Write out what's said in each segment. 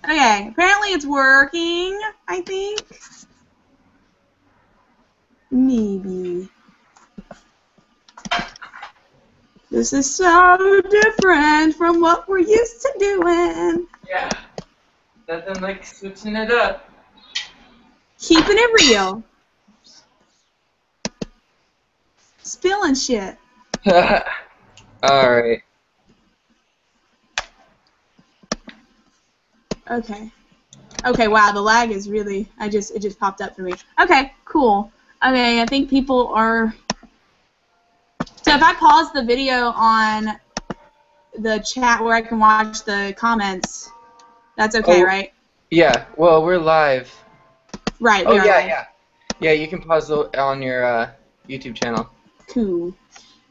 Okay, apparently it's working, I think. Maybe. This is so different from what we're used to doing. Yeah. Nothing like switching it up. Keeping it real. Spilling shit. Alright. Okay. Okay, wow, the lag is really, it just popped up for me. Okay, cool. Okay, I think people are, so if I pause the video on the chat where I can watch the comments, that's okay, right? Yeah, well, we're live. Right, we are yeah, live. yeah. Yeah, you can pause on your YouTube channel. Cool.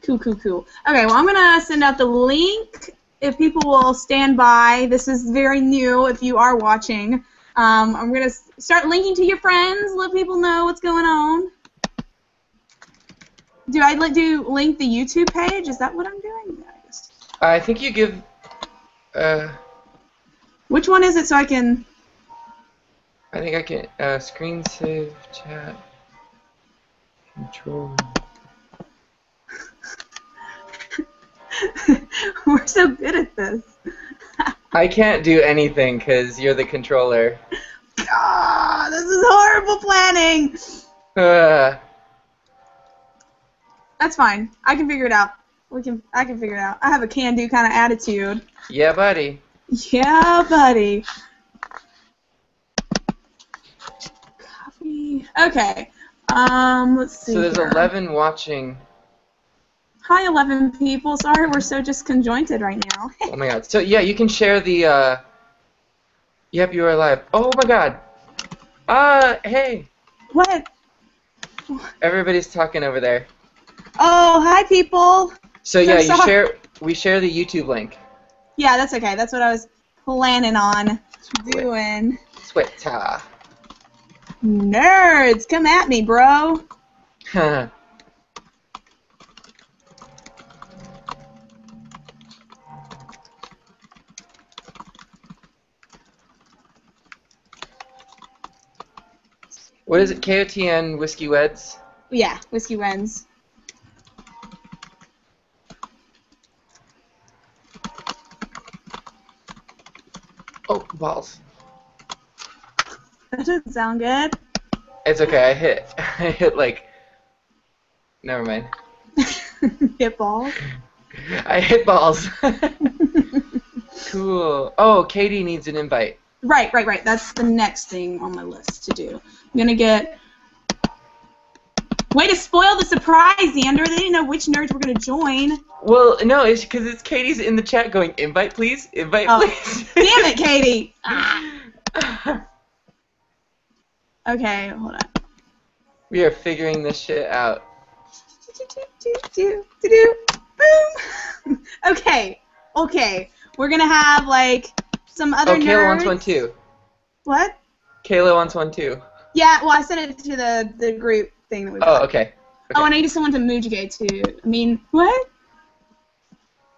Cool, cool, cool. Okay, well, I'm going to send out the link if people will stand by. This is very new if you are watching. I'm going to start linking to your friends, let people know what's going on. Do I link the YouTube page? Is that what I'm doing? Yeah, I guess. I think you give... Which one is it so I can... I think I can... screen save, chat, control... We're so good at this. I can't do anything because you're the controller. Ah, this is horrible planning. That's fine. I can figure it out. I can figure it out. I have a can-do kind of attitude. Yeah, buddy. Yeah, buddy. Copy. Okay. Let's see. So there's here. 11 watching. Hi, 11 people. Sorry, we're so disconjointed right now. Oh my god. So yeah, you can share the. Yep, you are live. Oh my god. Hey. What? Everybody's talking over there. Oh, hi, people. So yeah, we share the YouTube link. Yeah, that's okay. That's what I was planning on doing. Twitter. Nerds, come at me, bro. What is it? KOTN Whiskey Weds? Yeah, Whiskey Weds. Oh, balls. That doesn't sound good. It's okay. I hit like. Never mind. Hit balls. I hit balls. Cool. Oh, Katie needs an invite. Right. That's the next thing on my list to do. I'm gonna get. Way to spoil the surprise, Xander. They didn't know which nerds were gonna join. Well, no, it's because it's Katie's in the chat going, invite please, invite please. Damn it, Katie. Okay, hold on. We are figuring this shit out. Boom. Okay. We're gonna have like some other nerds. Kayla wants one too. What? Kayla wants one too. Yeah, well, I sent it to the group thing that we got. Oh, okay. Oh, and I need someone to Mujigay too. I mean, what?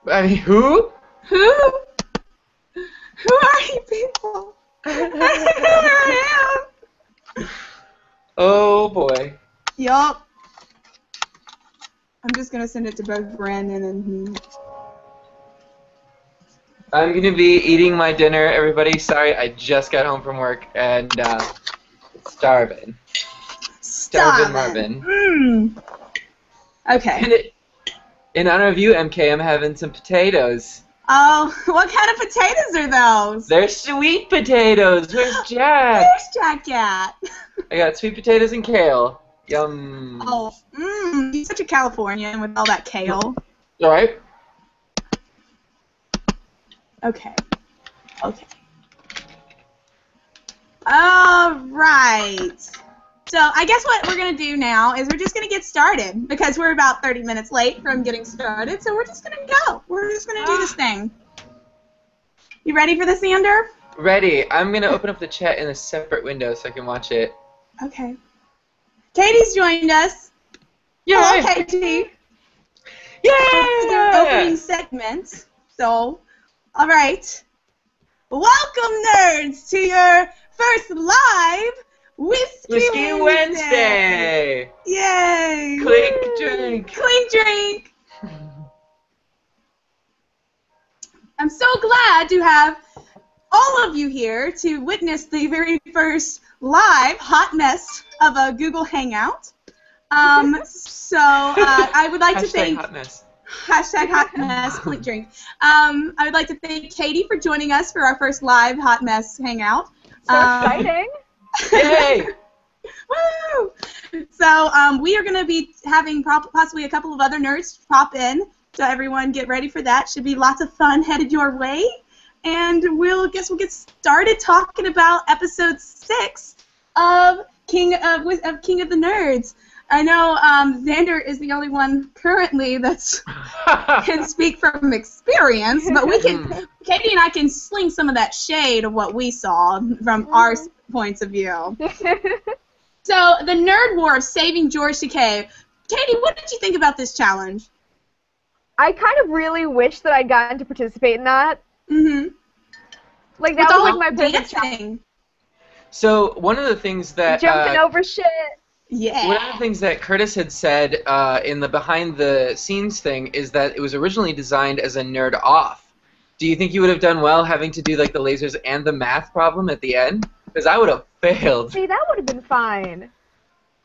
I mean, who? Who? Who are you people? I don't know who I am. Oh boy. Yup. I'm just gonna send it to both Brandon and me. I'm gonna be eating my dinner, everybody. Sorry, I just got home from work and starving. Starving Marvin. Okay. And in honor of you, MK, I'm having some potatoes. Oh, what kind of potatoes are those? They're sweet potatoes. Where's Jack? Where's Jack at? I got sweet potatoes and kale. Yum. Oh, he's such a Californian with all that kale. All right. Okay. All right. So I guess what we're going to do now is we're just going to get started because we're about 30 minutes late from getting started, so we're just going to go. We're just going to do this thing. You ready for this, Xander? Ready. I'm going to open up the chat in a separate window so I can watch it. Okay. Katie's joined us. Yeah. Hello, Katie. Yeah. This is our opening segment. So, all right. Welcome, nerds, to your first live Whiskey Wednesday! Yay! Clink drink! Clink drink! I'm so glad to have all of you here to witness the very first live hot mess of a Google Hangout. I would like to thank... hot mess. Hashtag hot mess, clink drink. I would like to thank Katie for joining us for our first live hot mess hangout. So exciting! Yay! Woo! So we are going to be having possibly a couple of other nerds pop in. So everyone get ready for that. Should be lots of fun headed your way. And we'll get started talking about episode 6 of King of the Nerds. I know Xander is the only one currently that can speak from experience, but we can, Katie and I can sling some of that shade of what we saw from our points of view. So, the Nerd War of Saving George Takei. Katie, what did you think about this challenge? I kind of really wish that I'd gotten to participate in that. Mm-hmm. Like, that was like my perfect challenge. So, one of the things that... Jumping over shit. Yeah. One of the things that Curtis had said in the behind-the-scenes thing is that it was originally designed as a nerd off. Do you think you would have done well having to do like the lasers and the math problem at the end? Because I would have failed. See, that would have been fine.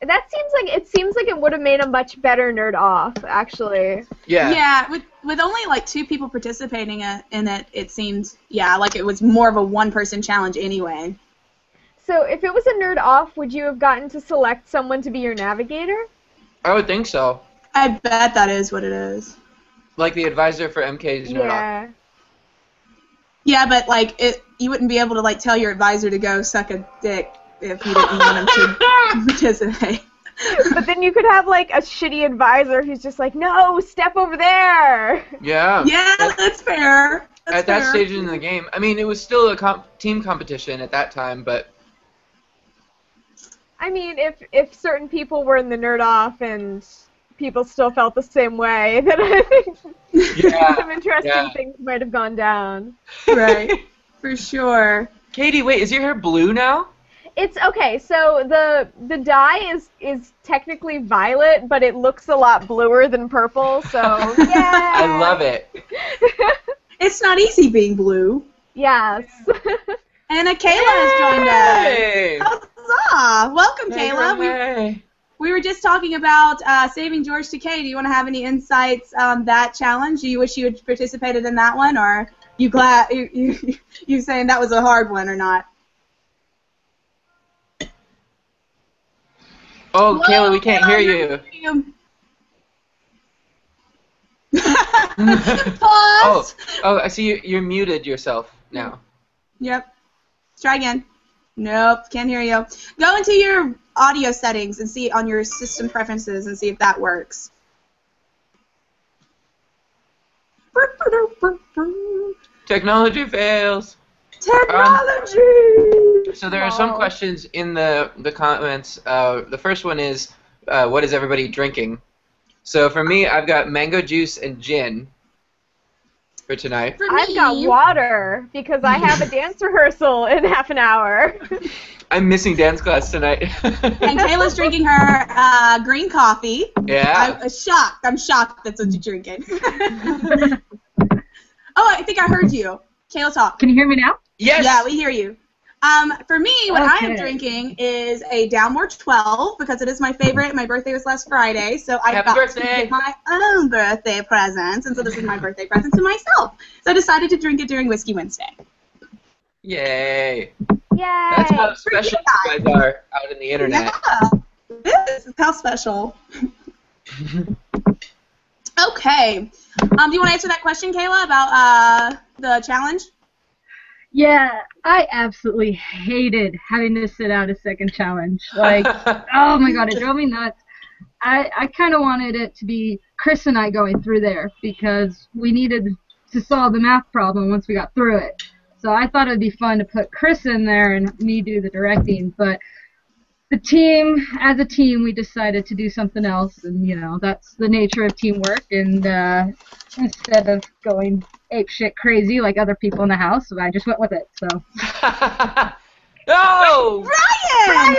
That seems like it would have made a much better nerd off, actually. Yeah. Yeah, with only like 2 people participating in it, it seemed like it was more of a one-person challenge anyway. So, if it was a nerd off, would you have gotten to select someone to be your navigator? I would think so. I bet that is what it is. Like the advisor for MK's nerd off. Yeah, but like you wouldn't be able to like tell your advisor to go suck a dick if you didn't want him to participate. But then you could have like a shitty advisor who's just like, no, step over there. Yeah. Yeah, that's fair. At that stage in the game, I mean, it was still a team competition at that time, but. I mean, if certain people were in the nerd off and people still felt the same way, then I think some interesting things might have gone down. Right, for sure. Katie, wait, is your hair blue now? It's okay. So the dye is technically violet, but it looks a lot bluer than purple. So yeah. I love it. It's not easy being blue. Yes. And Kayla has joined Hey! us. Huzzah! Welcome, Kayla. We were just talking about Saving George Takei. Do you want to have any insights on that challenge? Do you wish you had participated in that one, or you glad you saying that was a hard one or not? Oh, whoa, Kayla, we can't hear you. Pause. Oh, I see you're muted yourself now. Yep. Let's try again. Nope, can't hear you. Go into your audio settings and see on your system preferences and see if that works. Technology fails. Technology! So there are some questions in the comments. The first one is, what is everybody drinking? So for me, I've got mango juice and gin for tonight. I've got water because I have a dance rehearsal in half an hour. I'm missing dance class tonight. And Kayla's drinking her green coffee. Yeah. I'm shocked. I'm shocked that's what you're drinking. Oh, I think I heard you. Kayla, talk. Can you hear me now? Yes. Yeah, we hear you. For me, what I am drinking is a Dalmore 12 because it is my favorite. My birthday was last Friday, so I got to get my own birthday present, and so this is my birthday present to myself. So I decided to drink it during Whiskey Wednesday. Yay. Yay. That's how special you guys are out in the internet. Yeah, this is how special. Okay. Do you want to answer that question, Kayla, about the challenge? Yeah, I absolutely hated having to sit out a second challenge. Like, oh my god, it drove me nuts. I kind of wanted it to be Chris and I going through there because we needed to solve the math problem once we got through it. So I thought it would be fun to put Chris in there and me do the directing, but the team, as a team, we decided to do something else, and, you know, that's the nature of teamwork, and instead of going apeshit crazy like other people in the house. So I just went with it. So. No! Ryan!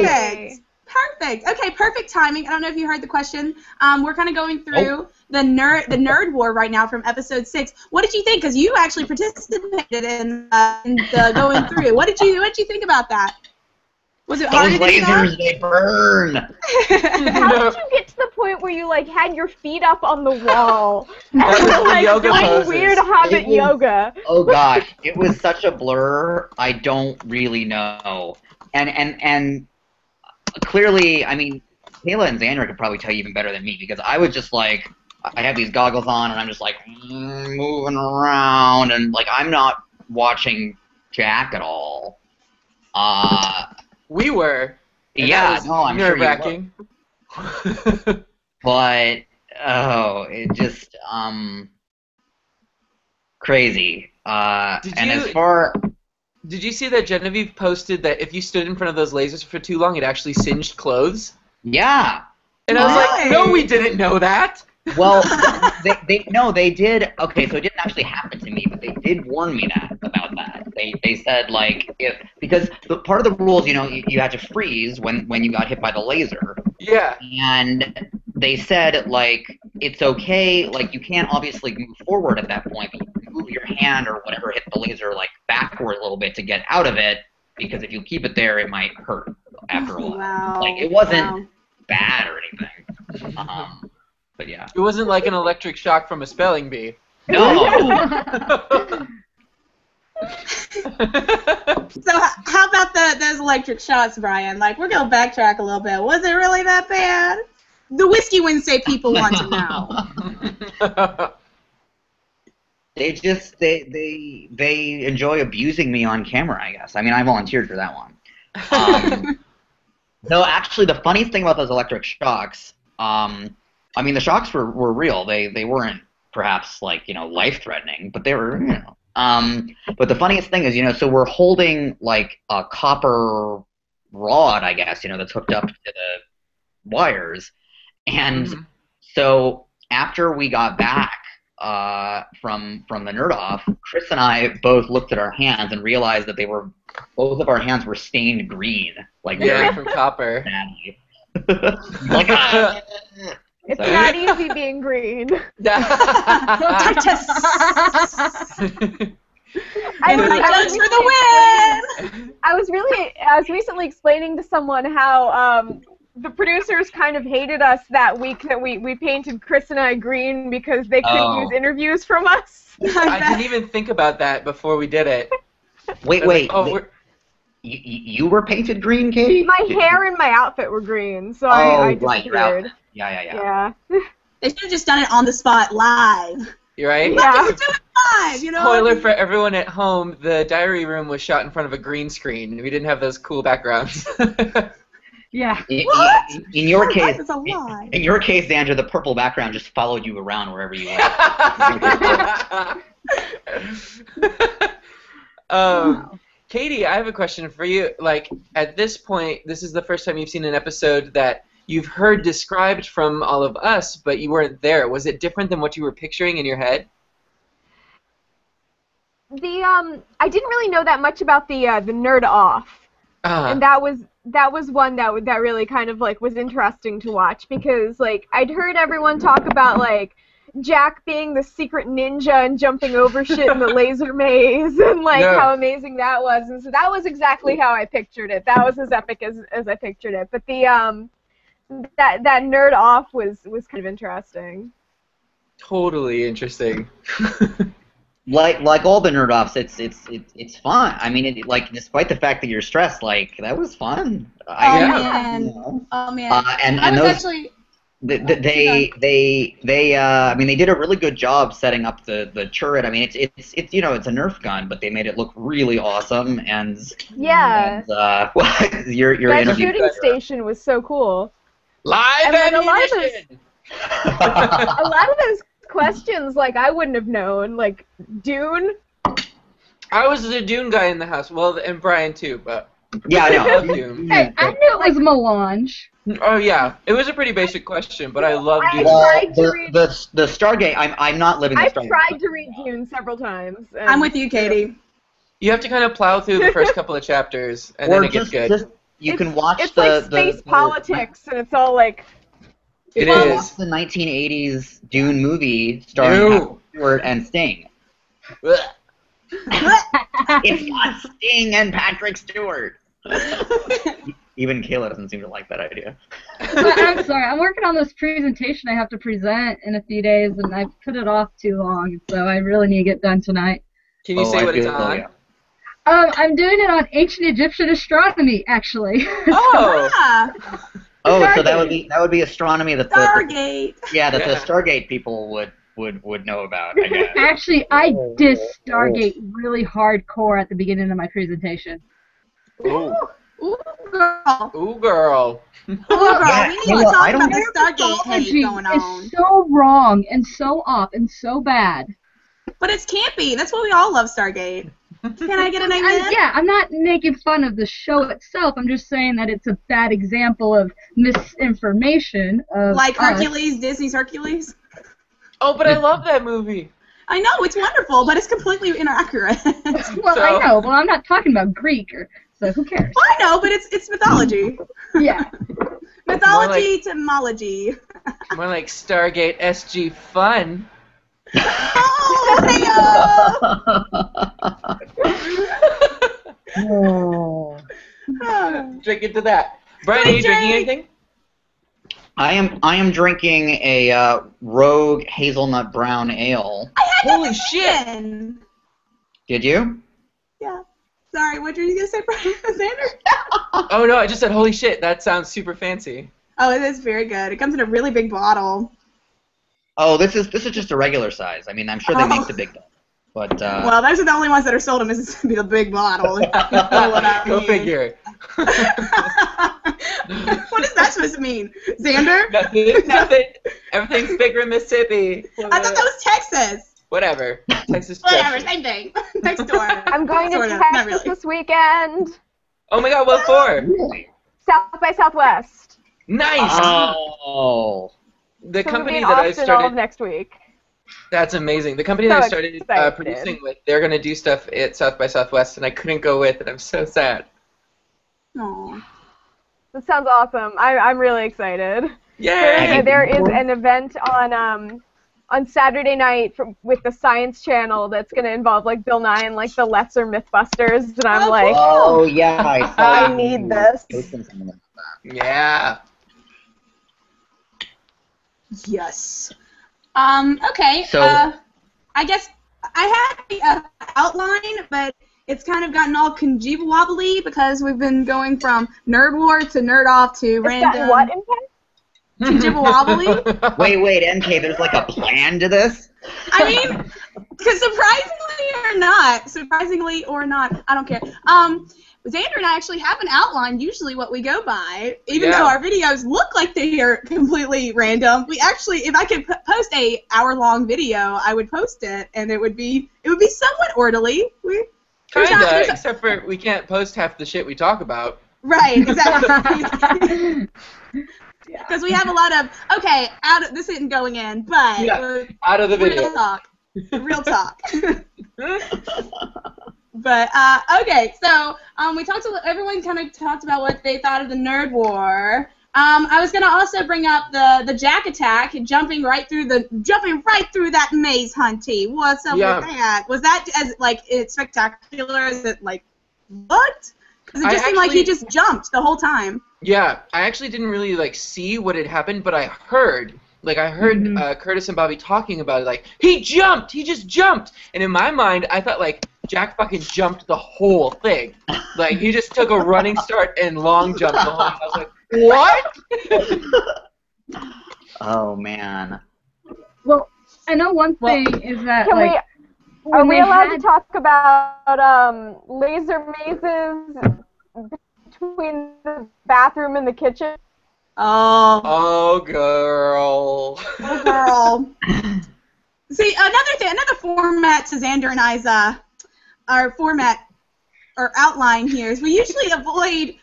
Yay! Perfect. Okay, perfect timing. I don't know if you heard the question. We're kind of going through the nerd war right now from episode 6. What did you think? Because you actually participated in the going through. What did you think about that? Was it hard? Those lasers, they burn. How did you get to the point where you like had your feet up on the wall and That was were the like yoga doing poses. weird hobbit yoga? Oh gosh, it was such a blur. I don't really know. And clearly, I mean, Kayla and Xander could probably tell you even better than me because I was just like, I have these goggles on and I'm just like moving around and like I'm not watching Jack at all. We were. Yeah, no, I'm sure you nerve-wracking. were. But it just crazy. Did you see that Genevieve posted that if you stood in front of those lasers for too long, it actually singed clothes? Yeah. And I was like, no, we didn't know that. Well, they did. Okay, so it didn't actually happen to me, but they did warn me about that. They said like because part of the rules, you had to freeze when you got hit by the laser. Yeah. And they said like it's okay, like you can't obviously move forward at that point, but you can move your hand or whatever hit the laser like backward a little bit to get out of it because if you keep it there, it might hurt after a while. Wow. Like it wasn't bad or anything. But yeah. It wasn't like an electric shock from a spelling bee. No. So how about those electric shots, Brian? Like, we're going to backtrack a little bit. Was it really that bad? The Whiskey Wednesday people want to know. They enjoy abusing me on camera, I guess. I mean, I volunteered for that one. No, actually, the funniest thing about those electric shocks, I mean, the shocks were real. They weren't perhaps like life-threatening, but they were but the funniest thing is so we're holding like a copper rod, I guess, that's hooked up to the wires, and so after we got back from the nerd off, Chris and I both looked at our hands and realized that both of our hands were stained green, like from copper. Like It's not easy being green. I was recently explaining to someone how the producers kind of hated us that week that we painted Chris and I green because they couldn't use interviews from us. I didn't even think about that before we did it. Wait. You were painted green, Katie? My hair and my outfit were green, so I disappeared. Right. Yeah. They should have just done it on the spot live. You're right? Yeah. Let's do it live, Spoiler for everyone at home, the diary room was shot in front of a green screen. We didn't have those cool backgrounds. Yeah. In your case, That's a lie. in your case, Xander, the purple background just followed you around wherever you went. Katie, I have a question for you. Like, at this point, this is the first time you've seen an episode that you've heard described from all of us, but you weren't there. Was it different than what you were picturing in your head? I didn't really know that much about the nerd off, and that was one that really kind of like was interesting to watch because like I'd heard everyone talk about like Jack being the secret ninja and jumping over shit in the laser maze and like how amazing that was, and so that was exactly how I pictured it. That was as epic as I pictured it. But the that nerd off was kind of interesting. Totally interesting. Like all the nerd offs, it's fun. I mean, like despite the fact that you're stressed, like that was fun. Oh man. And I was those, actually. I mean, they did a really good job setting up the turret. I mean, it's a Nerf gun, but they made it look really awesome. And yeah, your that shooting station was so cool. Live ammunition. A lot of those questions, like I wouldn't have known, like Dune. I was the Dune guy in the house. Well, and Brian too, but Yeah, I know. I love Doom. Hey, I knew it was melange. Oh yeah, it was a pretty basic question, but I love Doom. Well, the Stargate. I'm not living the I've Stargate. tried to read Dune several times. And I'm with you, Katie. You have to kind of plow through the first couple of chapters, and then it gets good. You can watch it's the like space politics, and it's all like. It Watch is. the 1980s Dune movie starring Patrick Stewart and Sting. It's got Sting and Patrick Stewart. Even Kayla doesn't seem to like that idea. I'm sorry. I'm working on this presentation I have to present in a few days, and I've put it off too long, so I really need to get done tonight. Can you say what it's on? Yeah. I'm doing it on ancient Egyptian astronomy, actually. Oh. Ah, Oh, so that would be astronomy that Stargate. the Stargate people would know about, I guess. Actually, I diss Stargate really hardcore at the beginning of my presentation. Ooh. Ooh, girl. Ooh, girl. Ooh, girl. Yeah, We need Kayla, to talk I don't about the get- Stargate hate going on. It's so wrong and so off and so bad. But it's campy. That's why we all love Stargate. Can I get an amen? Yeah, I'm not making fun of the show itself. I'm just saying that it's a bad example of misinformation. Like Hercules, Disney's Hercules. Oh, but I love that movie. I know, it's wonderful, but it's completely inaccurate. Well, So- I know. Well, I'm not talking about Greek, so who cares? I know, but it's mythology. Yeah. Mythology to mythology. More like Stargate SG fun. Oh, Drink into that. Brian, are you drinking anything? I am drinking a Rogue Hazelnut Brown Ale. I had Holy that shit. again. Did you? Yeah. Sorry, what were you going to say, Brian? Xander? Oh no, I just said holy shit. That sounds super fancy. Oh, it is very good. It comes in a really big bottle. Oh, this is just a regular size. I mean, I'm sure they make the big one, but Well, those are the only ones that are sold in Mississippi, the big bottle. You know what I Go mean. figure. What is that supposed to mean? Xander? Nothing. Everything's bigger in Mississippi. I thought that was Texas. Whatever. Texas. Whatever, Texas. same thing. Next door. I'm going to Sort of, not Texas really. this weekend. Oh my god, what for? South by Southwest. Nice! oh, The So company we'll be in that I Austin all of started, next week. that's amazing. The company So that I started excited. producing with, they're going to do stuff at South by Southwest, and I couldn't go with, and I'm so sad. Aw. That sounds awesome. I'm really excited. Yay! There is an event on Saturday night with the Science Channel that's going to involve like Bill Nye and like the Lesser Mythbusters, and I'm Oh, like, oh yeah, I saw I you need this. posting something about that. Yeah. Yes. Okay. So- I guess I had the outline, but it's kind of gotten all congeeble-wobbly because we've been going from Nerd War to Nerd Off to It's random gotten what impact? congeeble-wobbly. Wait, NK, there's like a plan to this? I mean, because surprisingly or not, I don't care. Xander and I actually have an outline, usually what we go by, even though our videos look like they are completely random. We actually, if I could post a hour-long video, I would post it, and it would be somewhat orderly. Kinda, except for we can't post half the shit we talk about. Right, exactly. Because we have a lot of, this isn't going in, but out of the video. Real talk. But, okay, so everyone kind of talked about what they thought of the Nerd War. I was going to also bring up the Jack attack, jumping right through that maze, Hunty. What's up with that? Was that as, it's spectacular as it, looked? Because it just seemed like he just jumped the whole time. Yeah, I actually didn't really, see what had happened, but I heard. Curtis and Bobby talking about it, he jumped! He just jumped! And in my mind, I thought, Jack fucking jumped the whole thing. He just took a running start and long jump the whole time. I was like, what? Oh, man. Well, I know one thing is that, are we allowed to talk about laser mazes between the bathroom and the kitchen? Oh, girl. Oh, girl. See, another format to Xander and I's our format or outline here is we usually avoid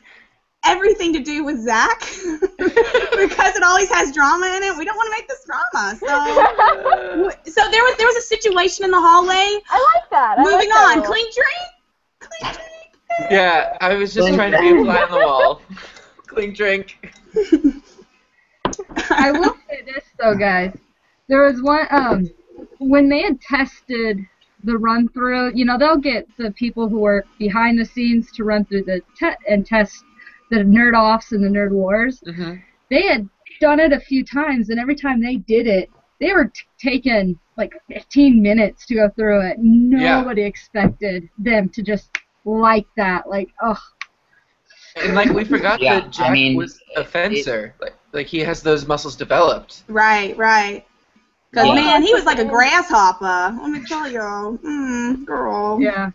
everything to do with Zach because it always has drama in it. We don't want to make this drama. So there was a situation in the hallway. I like that. Moving on. Clean drink. Clean drink. Yeah, I was just trying to be a fly on the wall. Clean drink. I will say this though, guys. There was one when they had tested the run through. You know, they'll get the people who are behind the scenes to run through the and test the nerd offs and the nerd wars. Mm-hmm. They had done it a few times, and every time they did it, they were taking like 15 minutes to go through it. Nobody expected them to just like that. Like, ugh. And like we forgot that Jack was a fencer. Like he has those muscles developed. Right. Because man, he was like a grasshopper. Let me tell you, girl. Yeah.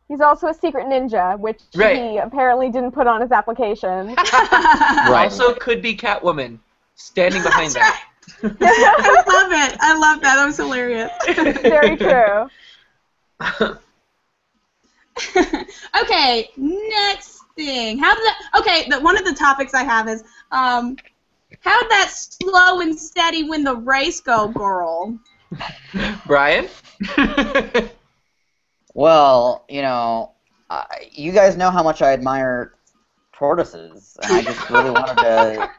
He's also a secret ninja, which he apparently didn't put on his application. Also could be Catwoman, standing behind that. Right. I love it. I love that. That was hilarious. Very true. Okay, next thing. One of the topics I have is, how'd that slow and steady win the race go, girl? Brian? Well, you know, you guys know how much I admire tortoises, and I just really wanted to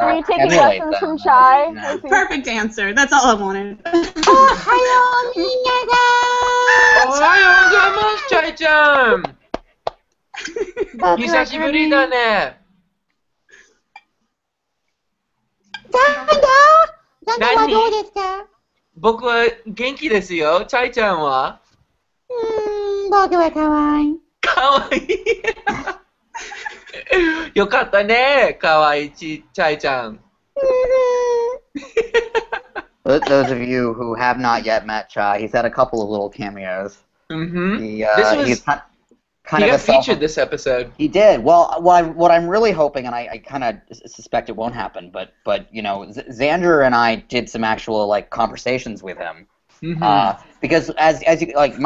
Were you taking lessons from Chai? You know. Perfect answer. That's all I wanted. Chai-chan! Hisashiburi da ne! Nani? Boku wa genki desu yo. Chai-chan wa? 僕は可愛い。かわいい。よかったね、かわいいちゃいちゃん。Those of you who have not yet met Chai, he's had a couple of little cameos. Mm-hmm. He's He got featured this episode. He did. Well, what I'm really hoping, and I kind of suspect it won't happen, but you know, Xander and I did some actual like conversations with him, because as you like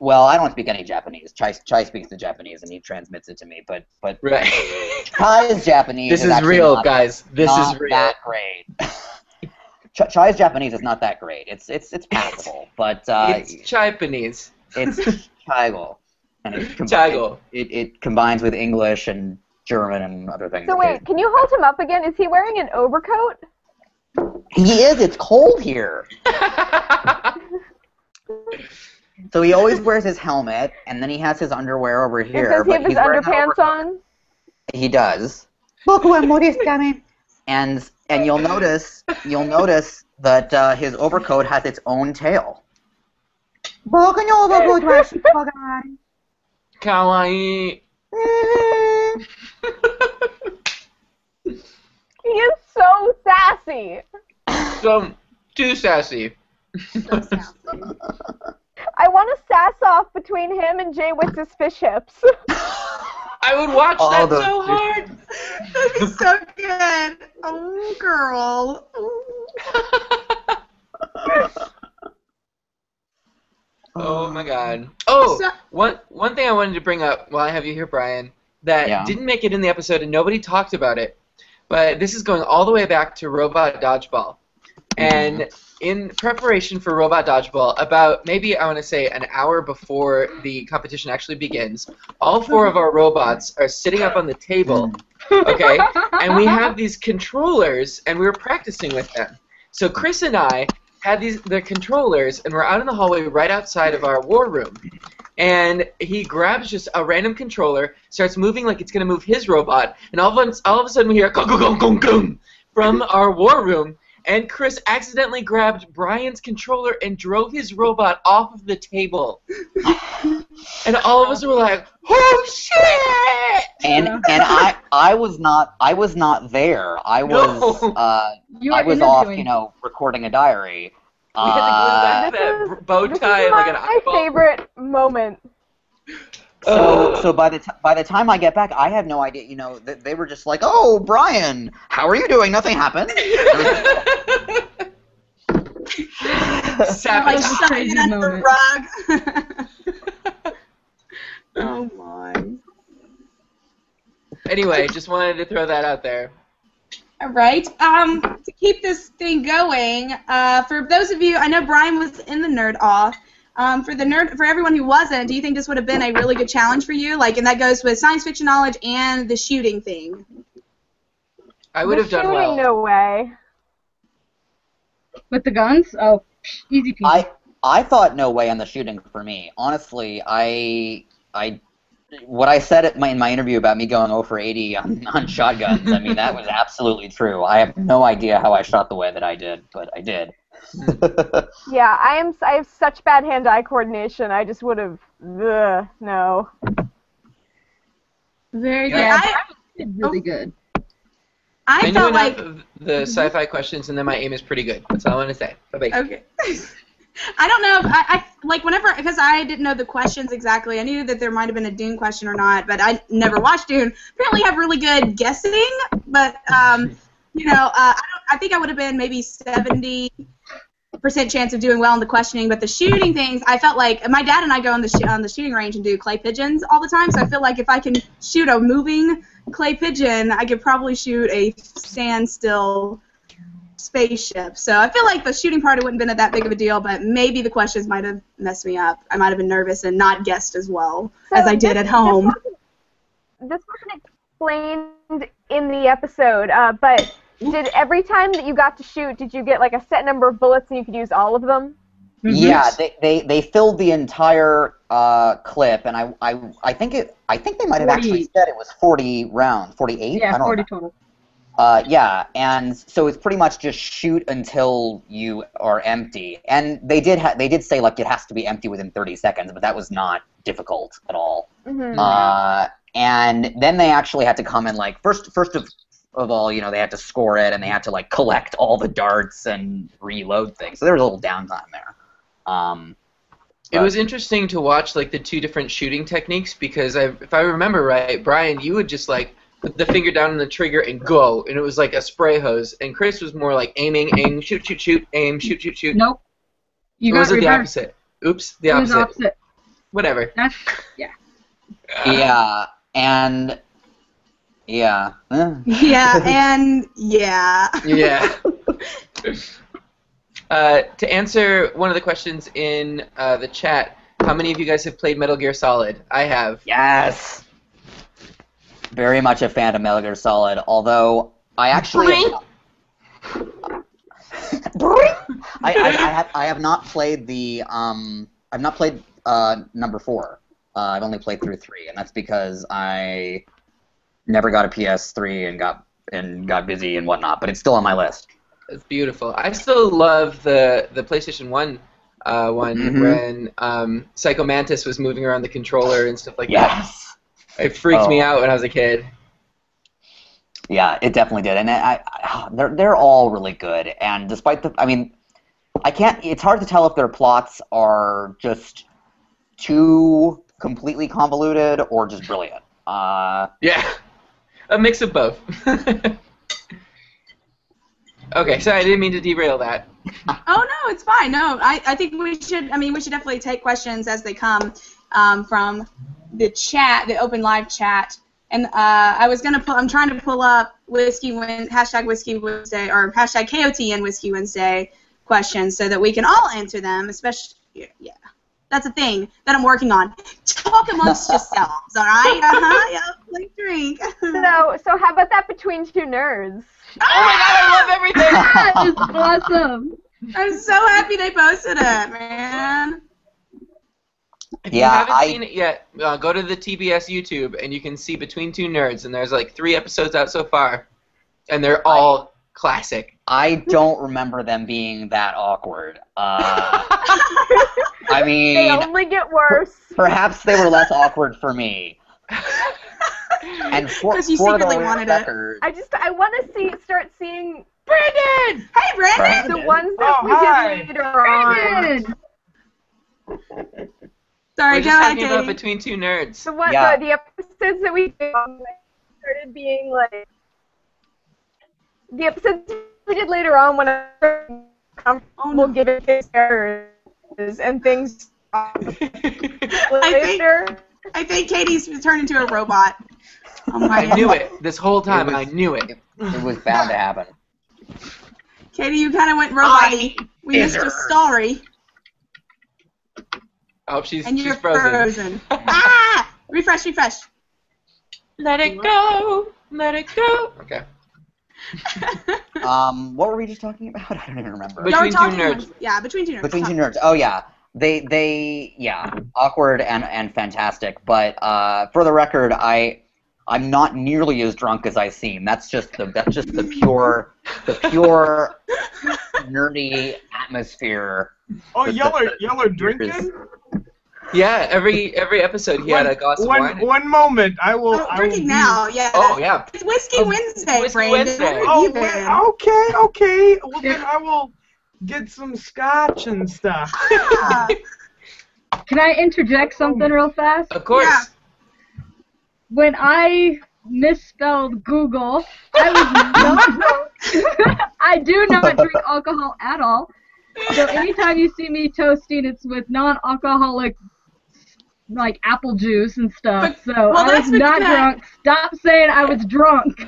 well, I don't speak any Japanese. Chai speaks the Japanese, and he transmits it to me. But right. Chai's Japanese. This is real, guys. This is real. That great. Chai's Japanese is not that great. It's passable, but it's Chaipanese. It's Chaigo, and it combines with English and German and other things. So wait, can you hold him up again? Is he wearing an overcoat? He is. It's cold here. So he always wears his helmet, and then he has his underwear over here. Does he have his underpants on? He does. And you'll notice that his overcoat has its own tail. Kawaii. He is so sassy. Too sassy. So sassy. I want to sass off between him and Jay Witz's fish hips. I would watch that so hard. That'd be so good. Oh, girl. Oh my God. Oh, one thing I wanted to bring up while I have you here, Brian, that didn't make it in the episode and nobody talked about it, but this is going all the way back to Robot Dodgeball. And in preparation for Robot Dodgeball, about maybe I want to say an hour before the competition actually begins, all four of our robots are sitting up on the table, okay? And we have these controllers, and we were practicing with them. So Chris and I had the controllers, and we're out in the hallway right outside of our war room. And he grabs just a random controller, starts moving like it's going to move his robot, and all of a sudden we hear gong, gong, gong, gong, gong from our war room. And Chris accidentally grabbed Brian's controller and drove his robot off of the table. And all of us were like, "Oh shit!" And I was not there. I was off, you know, recording a diary. We had to glue back that bow tie like an eyeball. My favorite moment. So by the time I get back, I have no idea. You know, they were just like, "Oh, Brian, how are you doing? Nothing happened." Like shoving it under the rug. Oh my. Anyway, just wanted to throw that out there. All right. To keep this thing going, for those of you, I know Brian was in the nerd off. For everyone who wasn't, do you think this would have been a really good challenge for you? Like, and that goes with science fiction knowledge and the shooting thing. I would have done well. No way. With the guns? Oh, easy peasy. I thought no way on the shooting for me. Honestly, what I said in my interview about me going 0 for 80 on shotguns, I mean, that was absolutely true. I have no idea how I shot the way that I did, but I did. Yeah, I have such bad hand-eye coordination. I just would have. No. Very good. Yeah, I did really good. I knew felt enough like of the sci-fi questions, and then my aim is pretty good. That's all I want to say. Bye-bye. Okay. I don't know if I like whenever, because I didn't know the questions exactly. I knew that there might have been a Dune question or not, but I never watched Dune. Apparently, have really good guessing, but you know, I think I would have been maybe 70% chance of doing well in the questioning. But the shooting things, I felt like my dad and I go on the shooting range and do clay pigeons all the time. So I feel like if I can shoot a moving clay pigeon, I could probably shoot a standstill spaceship. So I feel like the shooting part wouldn't have been that big of a deal, but maybe the questions might have messed me up. I might have been nervous and not guessed as well as I did at home. This wasn't explained in the episode, but did every time that you got to shoot, did you get like a set number of bullets and you could use all of them? Yeah, they filled the entire clip, and I think they might have actually said it was 40 rounds, 48. Yeah, I don't 40 know. total. Yeah, and so it's pretty much just shoot until you are empty. And they did say like it has to be empty within 30 seconds, but that was not difficult at all. Mm-hmm. And then they actually had to come in like first of all, you know, they had to score it and they had to like collect all the darts and reload things. So there was a little downtime there. It was interesting to watch like the two different shooting techniques because if I remember right, Brian, you would just like put the finger down on the trigger and go, and it was like a spray hose. And Chris was more like aiming, aim, shoot, shoot, shoot, aim, shoot, shoot, shoot. Nope. Or was it the opposite? Oops, the opposite. It was opposite. Whatever. Yeah. Yeah, and yeah. Yeah, and yeah. Yeah. To answer one of the questions in the chat, how many of you guys have played Metal Gear Solid? I have. Yes. Very much a fan of Metal Gear Solid, although I actually I have not played the I've not played number 4. I've only played through 3, and that's because I never got a PS3 and got busy and whatnot. But it's still on my list. It's beautiful. I still love the PlayStation 1 one when Psycho Mantis was moving around the controller and stuff like that. It freaked me out when I was a kid. Yeah, it definitely did, and they're all really good. And despite I mean, it's hard to tell if their plots are just too completely convoluted or just brilliant. Yeah, a mix of both. Okay, sorry, I didn't mean to derail that. Oh no, it's fine. No, I think we should. I mean, we should definitely take questions as they come from the chat, the open live chat. And I'm trying to pull up Whiskey Wednesday or hashtag KOTN Whiskey Wednesday questions so that we can all answer them. Especially, yeah, that's a thing that I'm working on. Talk amongst yourselves, all right? Yeah, like drink. So how about that between two nerds? Oh my god, I love everything! It's awesome. I'm so happy they posted it, man. If you haven't seen it yet, go to the TBS YouTube and you can see Between Two Nerds, and there's like 3 episodes out so far, and they're all classic. I don't remember them being that awkward. I mean, they only get worse. Perhaps they were less awkward for me. And because you secretly wanted record, it. I want to start seeing Brandon. Hey, Brandon. The ones that we did later on. Sorry, we're just talking about Between Two Nerds. So what? Yeah. The episodes that we did started being like the episodes we did later on when I was comfortable giving characters and things later. I think Katie's turned into a robot. Oh my I knew it. This whole time, I knew it. It was bound to happen. Katie, you kind of went robot-y. We missed your story. Oh, she's you're frozen. Ah! Refresh. Let it go. Let it go. Okay. What were we just talking about? I don't even remember. Between two nerds. Yeah, between two nerds. Between two nerds. Oh yeah. They awkward and fantastic. But for the record, I'm not nearly as drunk as I seem. That's just the pure nerdy atmosphere. Oh, y'all are drinking? Yeah, every episode he had a glass of wine. One moment, I will. Drinking now, yeah. Oh yeah. It's Whiskey Wednesday, Brandon. Okay. Well then I will get some scotch and stuff. Can I interject something real fast? Of course. Yeah. When I misspelled Google, I was not drunk. I do not drink alcohol at all. So anytime you see me toasting, it's with non-alcoholic, like apple juice and stuff. I was not drunk. Stop saying I was drunk.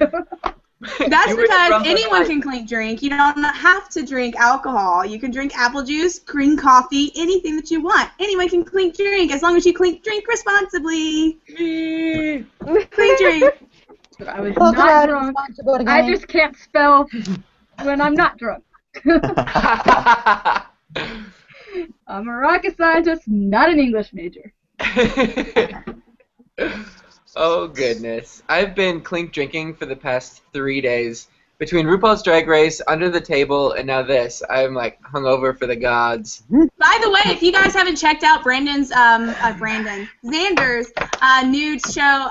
That's because anyone can drink. You don't have to drink alcohol. You can drink apple juice, green coffee, anything that you want. Anyone can drink as long as you drink responsibly. Clean drink. I was not drunk. I just can't spell when I'm not drunk. I'm a rocket scientist, not an English major. Oh goodness. I've been clink drinking for the past 3 days. Between RuPaul's Drag Race, Under the Table, and now this, I'm like hungover for the gods. By the way, if you guys haven't checked out Xander's nude show,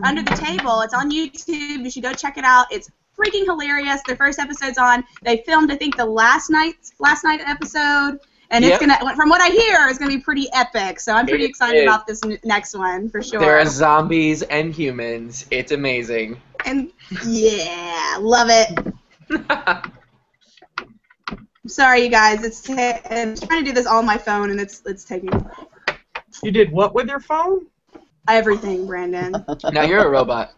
Under the Table, it's on YouTube. You should go check it out. It's freaking hilarious. Their first episode's on. They filmed, I think, the last night episode. And it's gonna, from what I hear, it's gonna be pretty epic. So I'm pretty excited about this next one for sure. There are zombies and humans. It's amazing. And yeah, love it. I'm sorry, you guys. I'm trying to do this all on my phone, and it's taking forever. You did what with your phone? Everything, Brandon. Now you're a robot.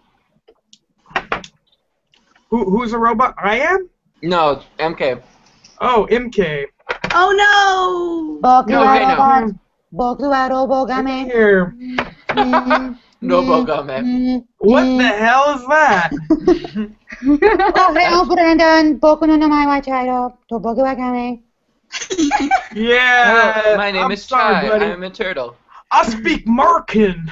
Who's a robot? I am? No, MK. Oh, MK. Oh no! Here. No bogame. What the hell is that? Yeah. My name is sorry, Chai. buddy. I'm a turtle. I speak Merkin.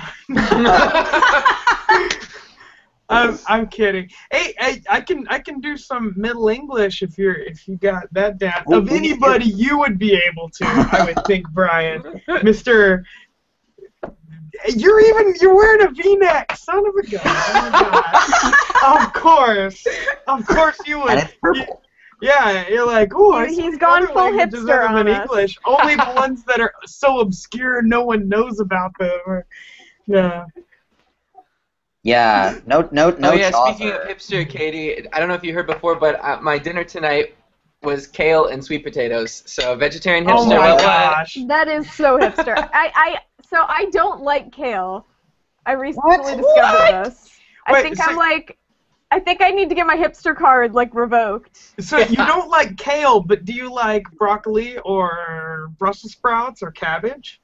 I'm kidding. Hey, I can do some Middle English if you got that down. Well, of anybody, you would be able to. I would think, Brian, Mr. You're wearing a V-neck, son of a gun. Oh my God. Of course you would. And it's purple. Yeah, you're like, oh, He's gone full hipster on us. English. Only the ones that are so obscure no one knows about them. Yeah. Yeah, no. Oh yeah, Chaucer. speaking of hipster, Katie, I don't know if you heard before, but my dinner tonight was kale and sweet potatoes. So vegetarian hipster. Oh my gosh. That is so hipster. So I don't like kale. I recently discovered this. I think I need to get my hipster card revoked. So you don't like kale, but do you like broccoli or Brussels sprouts or cabbage?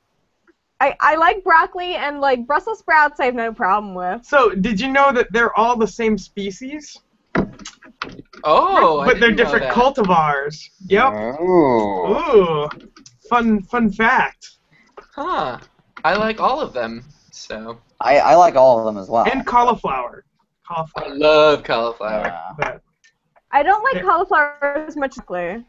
I like broccoli and Brussels sprouts I have no problem with. So did you know that they're all the same species? Oh, but they're different cultivars. Yep. Oh. Ooh. Fun fact. Huh. I like all of them. So. I like all of them as well. And cauliflower. I love cauliflower. But I don't like cauliflower as much as broccoli.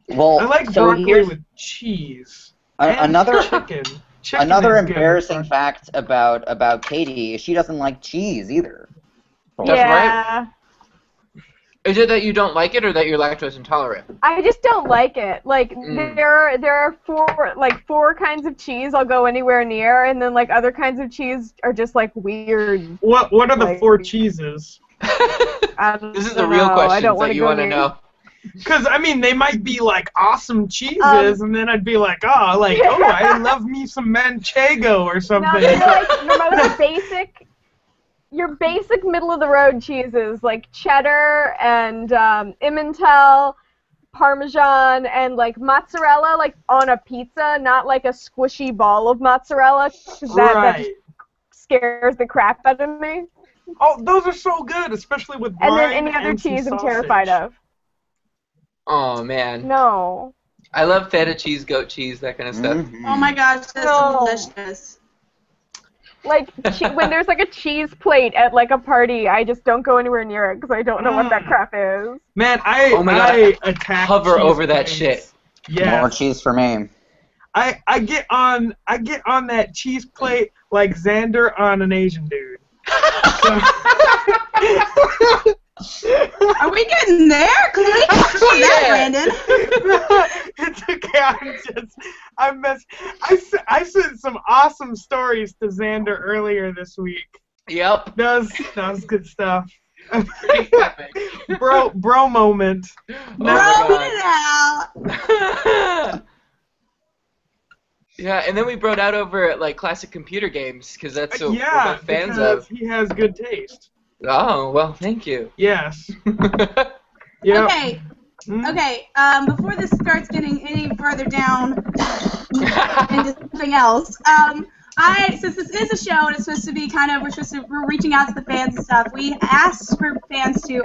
Well, I like so broccoli here's with cheese. another chicken. another is good. embarrassing fact about Katie is she doesn't like cheese either. That's Yeah. right. Is it that you don't like it or that you're lactose intolerant? I just don't like it. There are four kinds of cheese I'll go anywhere near, and then other kinds of cheese are just weird. What are the four cheeses? This is the real question that you want to know. Because, I mean, they might be, like, awesome cheeses, and then I'd be like, oh, I love me some Manchego or something. No, your basic middle-of-the-road cheeses, like cheddar and Emmental, Parmesan, and, like, mozzarella, like, on a pizza, not, like, a squishy ball of mozzarella, because that just scares the crap out of me. Oh, those are so good, especially with brine and then any other cheese I'm terrified of. Oh, man. No. I love feta cheese, goat cheese, that kind of stuff. Mm-hmm. Oh my gosh, that's delicious. Like, when there's, like, a cheese plate at, like, a party, I just don't go anywhere near it because I don't know what that crap is. Man, I attack hover over that plates. shit. Yeah. More cheese for me. I get on that cheese plate like Xander on an Asian dude. Are we getting there? Can we talk about that, Brandon? It's okay. I sent some awesome stories to Xander earlier this week. Yep. That was good stuff. bro moment. Bro it out. Yeah, and then we broed out over like classic computer games because that's what we're fans of. He has good taste. Oh well, thank you. Yes. Yep. Okay. Okay. Before this starts getting any further down into something else, since this is a show and it's supposed to be we're reaching out to the fans and stuff. We asked for fans to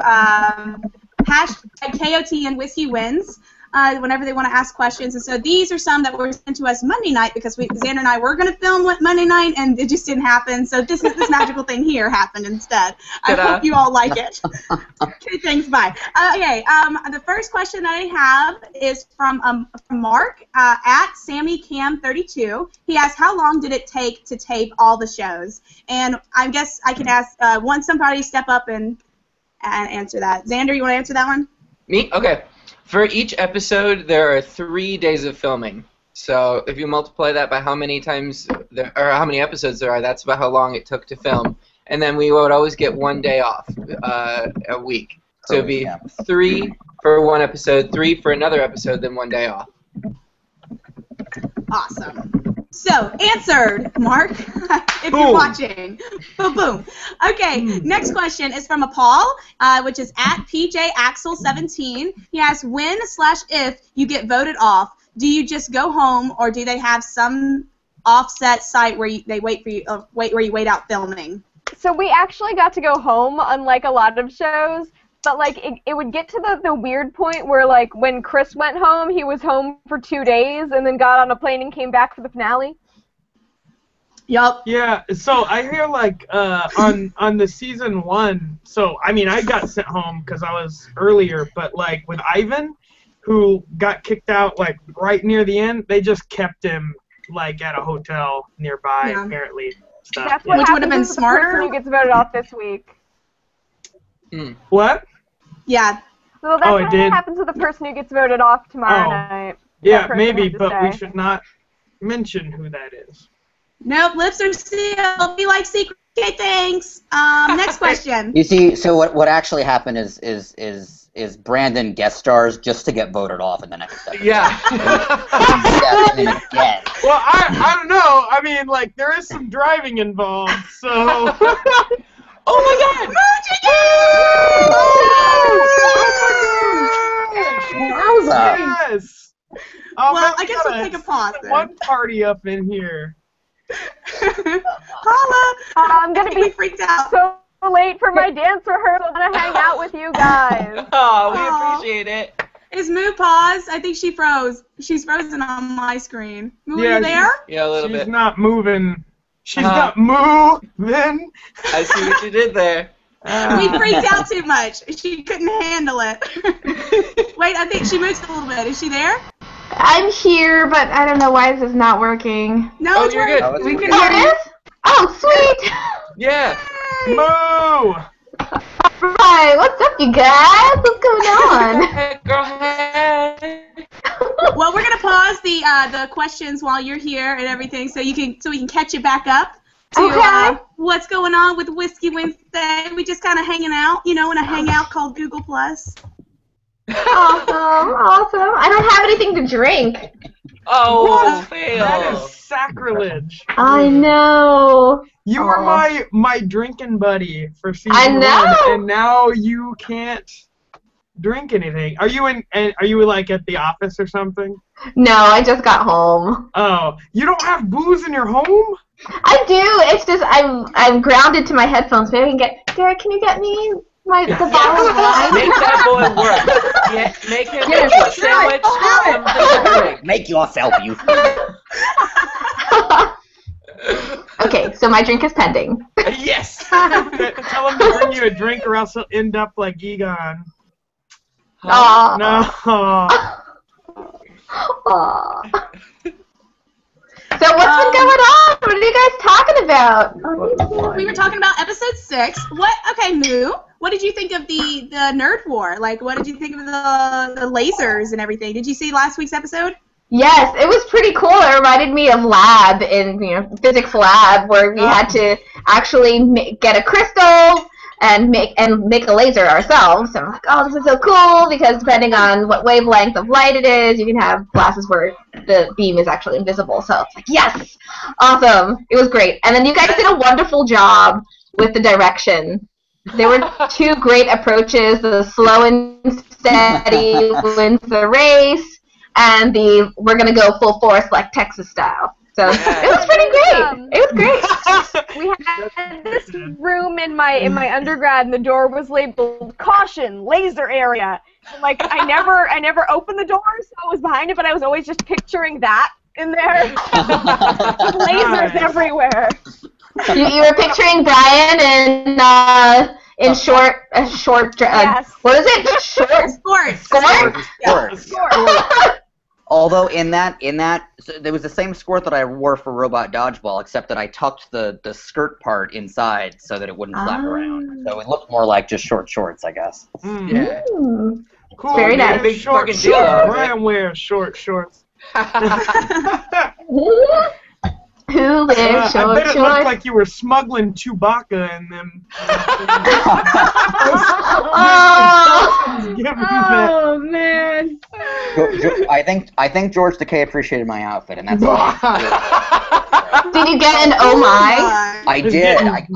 hashtag KOT and Whiskey Weds whenever they want to ask questions. And so these are some that were sent to us Monday night because Xander and I were going to film Monday night and it just didn't happen. So this magical thing here happened instead. I hope you all like it. Okay, thanks. Bye. Okay. The first question that I have is from Mark at SammyCam32. He asks, how long did it take to tape all the shows? And I guess I can ask somebody step up and answer that. Xander, you want to answer that one? Me? Okay. For each episode, there are 3 days of filming. So if you multiply that by how many how many episodes there are, that's about how long it took to film. And then we would always get 1 day off a week. So it'd be 3 for one episode, 3 for another episode, then 1 day off. Awesome. So, answered, Mark, if you're watching. Boom, boom. Okay, next question is from a Paul, which is at PJAxel17. He asks, when/if you get voted off, do you just go home, or do they have some offset site where they wait for you, where you wait out filming? So we actually got to go home, unlike a lot of shows. But, like, it would get to the weird point where, like, when Chris went home, he was home for 2 days and then got on a plane and came back for the finale. Yup. Yeah, so I hear, like, on the season 1, so, I mean, I got sent home because I was earlier, but, like, with Ivan, who got kicked out, like, right near the end, they just kept him, like, at a hotel nearby, apparently. That's what Which would have been smarter. The person who gets voted off this week. What? Yeah. So that's what happens to the person who gets voted off tomorrow night. Yeah, maybe, but we should not mention who that is. Nope, lips are sealed. We like secret things. Next question. You see, so what actually happened is Brandon guest stars just to get voted off in the next episode. Yeah. Well, I don't know. I mean, like, there is some driving involved, so... Oh my God! Yes! Well, I guess we'll take a pause then. One party up in here. Holla! I'm gonna be freaked out. So late for my dance rehearsal. I'm gonna hang out with you guys. Oh, we appreciate it. Is Moo paused? I think she froze. She's frozen on my screen. Moo, are you there? Yeah, a little bit. She's not moving. She's not moving. I see what you did there. We freaked out too much. She couldn't handle it. Wait, I think she moved a little bit. Is she there? I'm here, but I don't know why this is not working. No, it's you're good. We can hear you. Oh, sweet! Yeah. Moo! Alright, what's up, you guys? What's going on? Hey, girl, hey. Well, we're gonna pause the questions while you're here and everything, so we can catch you back up to what's going on with Whiskey Wednesday. We just kind of hanging out, in a hangout called Google Plus. Awesome. I don't have anything to drink. Oh, What? fail. That is sacrilege. I know. You were my drinking buddy for season I know. 1, and now you can't drink anything. Are you like at the office or something? No, I just got home. Oh, you don't have booze in your home? I do. It's just I'm grounded to my headphones. Maybe I can get Derek. Can you get me the bottle of wine? Make that boy work. Yeah, make him a sandwich. Something to drink. Make yourself useful. Okay, so my drink is pending. Yes. Tell him to bring you a drink, or else he'll end up like Egon. Aw. No. Aw. So what's been going on? What are you guys talking about? We were talking about episode 6. Okay, Moo. What did you think of the Nerd War? Like, what did you think of the lasers and everything? Did you see last week's episode? Yes, it was pretty cool. It reminded me of lab in physics lab, where we had to actually get a crystal and make a laser ourselves. So I'm like, oh, this is so cool, because depending on what wavelength of light it is, you can have glasses where the beam is actually invisible. So it's like, yes, awesome. It was great. And then you guys did a wonderful job with the direction. There were 2 great approaches: the slow and steady wins the race, and we're gonna go full force like Texas style. So it was pretty great. It was great. We had this room in my undergrad, and the door was labeled "Caution, Laser Area." And, like, I never opened the door, so it was behind it, but I was always just picturing that in there. Lasers everywhere. You were picturing Brian in short. Yes. What is it? Short. Skort. Although in that, so there was the same skort that I wore for Robot Dodgeball, except that I tucked the skirt part inside so that it wouldn't flap around. So it looked more like just short shorts, I guess. Yeah. Cool. Very nice. Big Short fucking shorts. deal. Brian wears short shorts. Who wears I short bet it looked shorts? like you were smuggling Chewbacca in them. Oh man! I think George Takei appreciated my outfit, and that's all. Did you get an oh my? I did. Getting I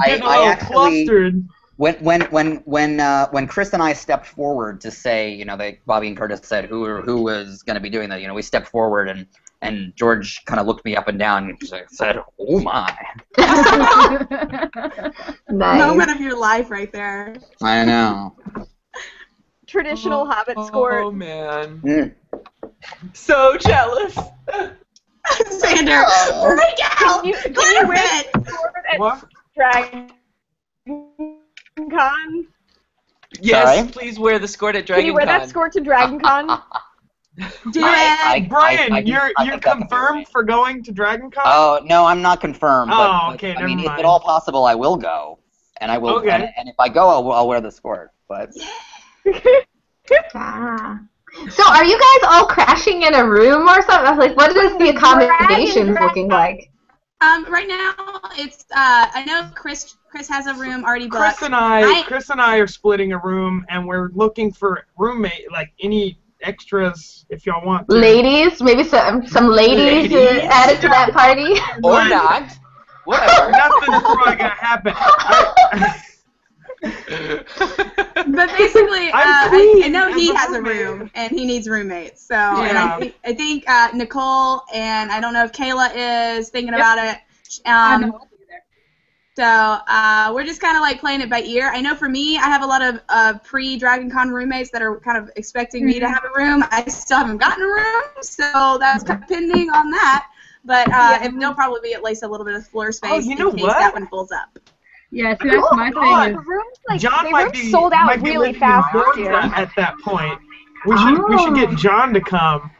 actually. flustered. When Chris and I stepped forward to say, Bobby and Curtis said who was going to be doing that, we stepped forward and George kind of looked me up and down and said, "Oh my!" Nice. Moment of your life right there. I know. Traditional habit skort. Oh man. Mm. So jealous. Xander, break out! Can you wear it! skort at What? Dragon Con? Yes, Sorry? please wear the skort at Dragon Can you wear Con. that skort to Dragon Con? Do it! Brian, you're I think that could be confirmed right. for going to Dragon Con? Oh no, I'm not confirmed. Oh, but, okay, I mean, never if mind. at all possible, I will go, and I will. Okay. And if I go, I'll wear the skort. But Ah. So are you guys all crashing in a room or something? I was like, what is the accommodations looking like? Right now it's I know Chris has a room already booked. Chris and I are splitting a room, and we're looking for roommate, like any extras if y'all want to. Ladies, maybe some ladies added to that party. Or not. Whatever. Nothing's probably gonna happen. But basically, I'm I know clean he as a has a roommate. room and he needs roommates. So Yeah. and I think Nicole and I don't know if Kayla is thinking about it. So we're just kind of like playing it by ear. I know for me, I have a lot of pre-Dragon Con roommates that are kind of expecting me to have a room. I still haven't gotten a room, so that's kind of pending on that. But there'll probably be at least a little bit of floor space you know in case what? that one fills up. Yeah, see, that's my The thing. rooms, John the might rooms be sold out might be really living fast in this year. Florida at that point. We should get John to come.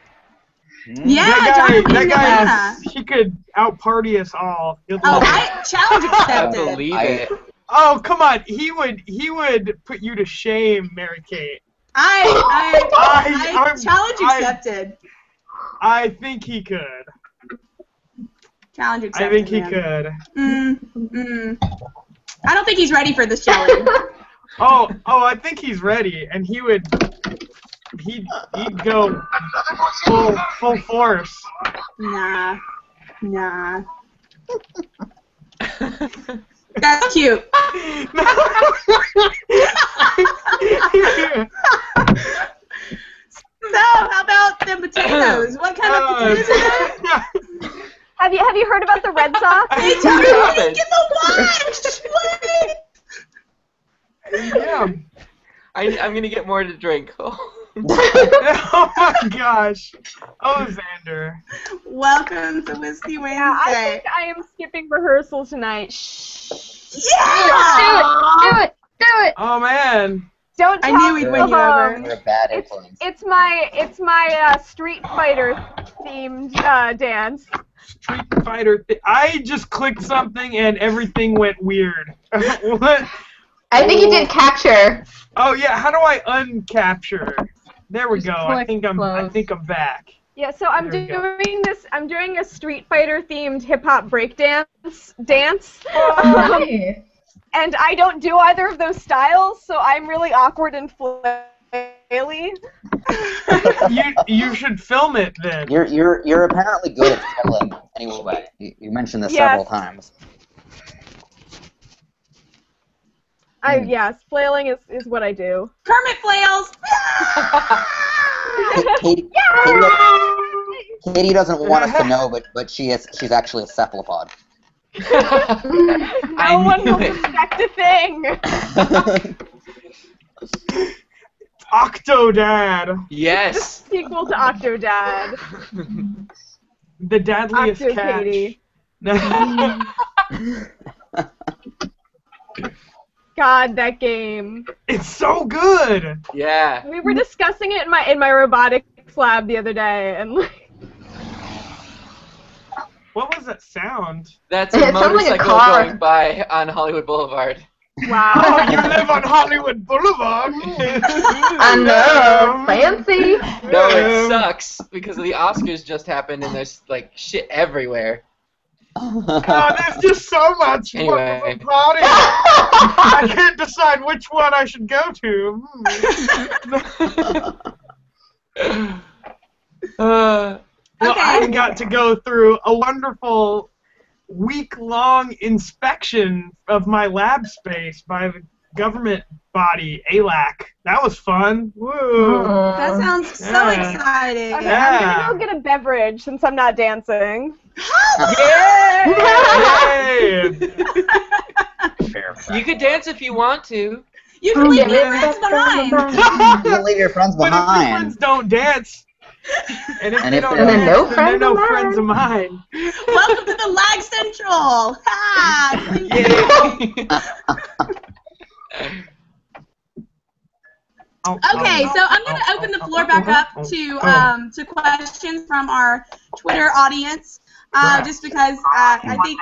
Yeah, that John guy, being he could out party us all. He'll Oh, do it. I challenge I accepted. believe it. Oh, come on. He would put you to shame, Mary Kate. I challenge accepted. I think he could. Challenge accepted. I think he man. could. I don't think he's ready for this challenge. Oh, I think he's ready, and he would he'd go full force. Nah. That's cute. So, how about the potatoes? What kind of potatoes are there? Have you heard about the Red Sox? They told me you didn't get the watch! What? Yeah. I'm gonna get more to drink. Oh my gosh. Oh, Xander. Welcome to Whiskey Wednesday. Yeah, I think I am skipping rehearsal tonight. Shh. Yeah! Do it! Oh man. Don't I talk knew we'd win you over. You're a bad influence. It's my Street Fighter themed dance. Street Fighter. I just clicked something and everything went weird. What? I think you did capture. Oh yeah. How do I uncapture? There we Just go. I click think I'm back. Yeah, so I'm There we go. doing this. I'm doing a Street Fighter themed hip hop breakdance dance. Nice. And I don't do either of those styles, so I'm really awkward and flaily. You should film it then. You're apparently good at flailing anyway. You mentioned this Yes. several times. Yes, flailing is what I do. Kermit flails! Katie doesn't want us to know, but she's actually a cephalopod. No one will suspect a thing. Octodad. Yes. Sequel to Octodad. The deadliest Octo catch. Katie. God, that game. It's so good. Yeah. We were discussing it in my robotics lab the other day, and like. What was that sound? That's It a sounds like a motorcycle car. going by on Hollywood Boulevard. Oh, Wow. you live on Hollywood Boulevard. I know. Fancy. No, it sucks because the Oscars just happened and there's like shit everywhere. Oh, there's just so much Anyway. wonderful party. I can't decide which one I should go to. Well, Okay. I got to go through a wonderful week-long inspection of my lab space by the government body, ALAC. That was fun. Woo! That sounds so Yeah. exciting. Okay, Yeah. I'm gonna go get a beverage since I'm not dancing. Yay! You could dance if you want to. You can leave your friends behind. You can leave your friends But if your behind. friends don't dance, and if And they if don't they're- dance, no then they're friends no of mine. friends of mine. Welcome to the Lag Central. Ha! Okay, so I'm going to open the floor back up to questions from our Twitter audience, just because I think.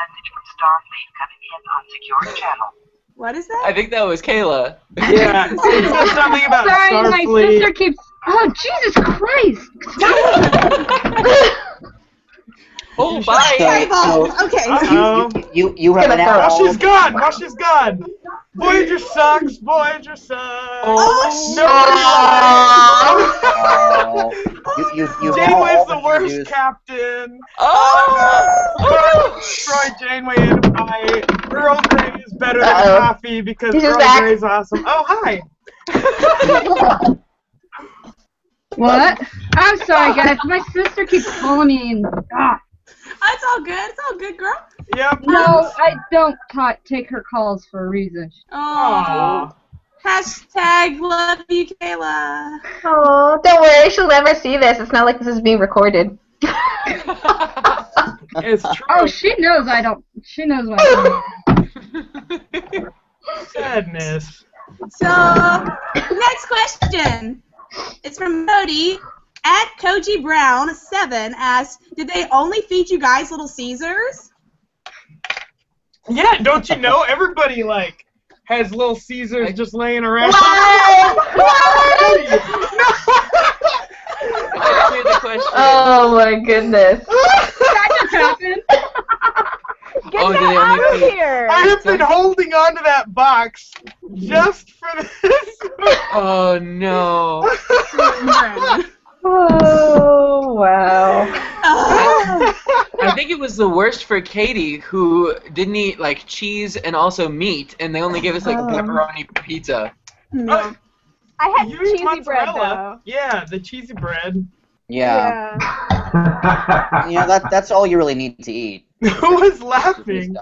What is that? I think that was Kayla. Yeah, it said something about Sorry, my Starfleet. sister keeps. Oh, Jesus Christ! Oh, bye. Sorry, Paul. Okay. Uh-oh. You have an Gonna Oh, apple. she's gone! Oh, she's gone! Voyager sucks! Voyager sucks! Oh, Nobody You Janeway's the worst captain! Oh! Destroy Janeway in a fight. Earl Grey is better than Uh-oh. coffee because He's Earl back. Grey's awesome. Oh, hi! What? I'm sorry, guys. My sister keeps calling me and. It's all good. It's all good, girl. Yep. No, I don't take her calls for a reason. Oh. Hashtag love you, Kayla. Oh, don't worry. She'll never see this. It's not like this is being recorded. It's true. Oh, she knows I don't. She knows what I'm doing. Sadness. So, next question. It's from Cody. At Koji Brown 7 asks, did they only feed you guys Little Caesars? Yeah, don't you know? Everybody, like, has Little Caesars just laying around. Answer the question. Oh my goodness. That just happened. Get that out of here! I have been holding on to that box just for this. Oh no. Oh, wow. I think it was the worst for Katie, who didn't eat like cheese and also meat, and they only gave us like pepperoni pizza. No. I had You eat cheesy bread though. mozzarella. Yeah, the cheesy bread. Yeah. You know, that's all you really need to eat. Who was laughing?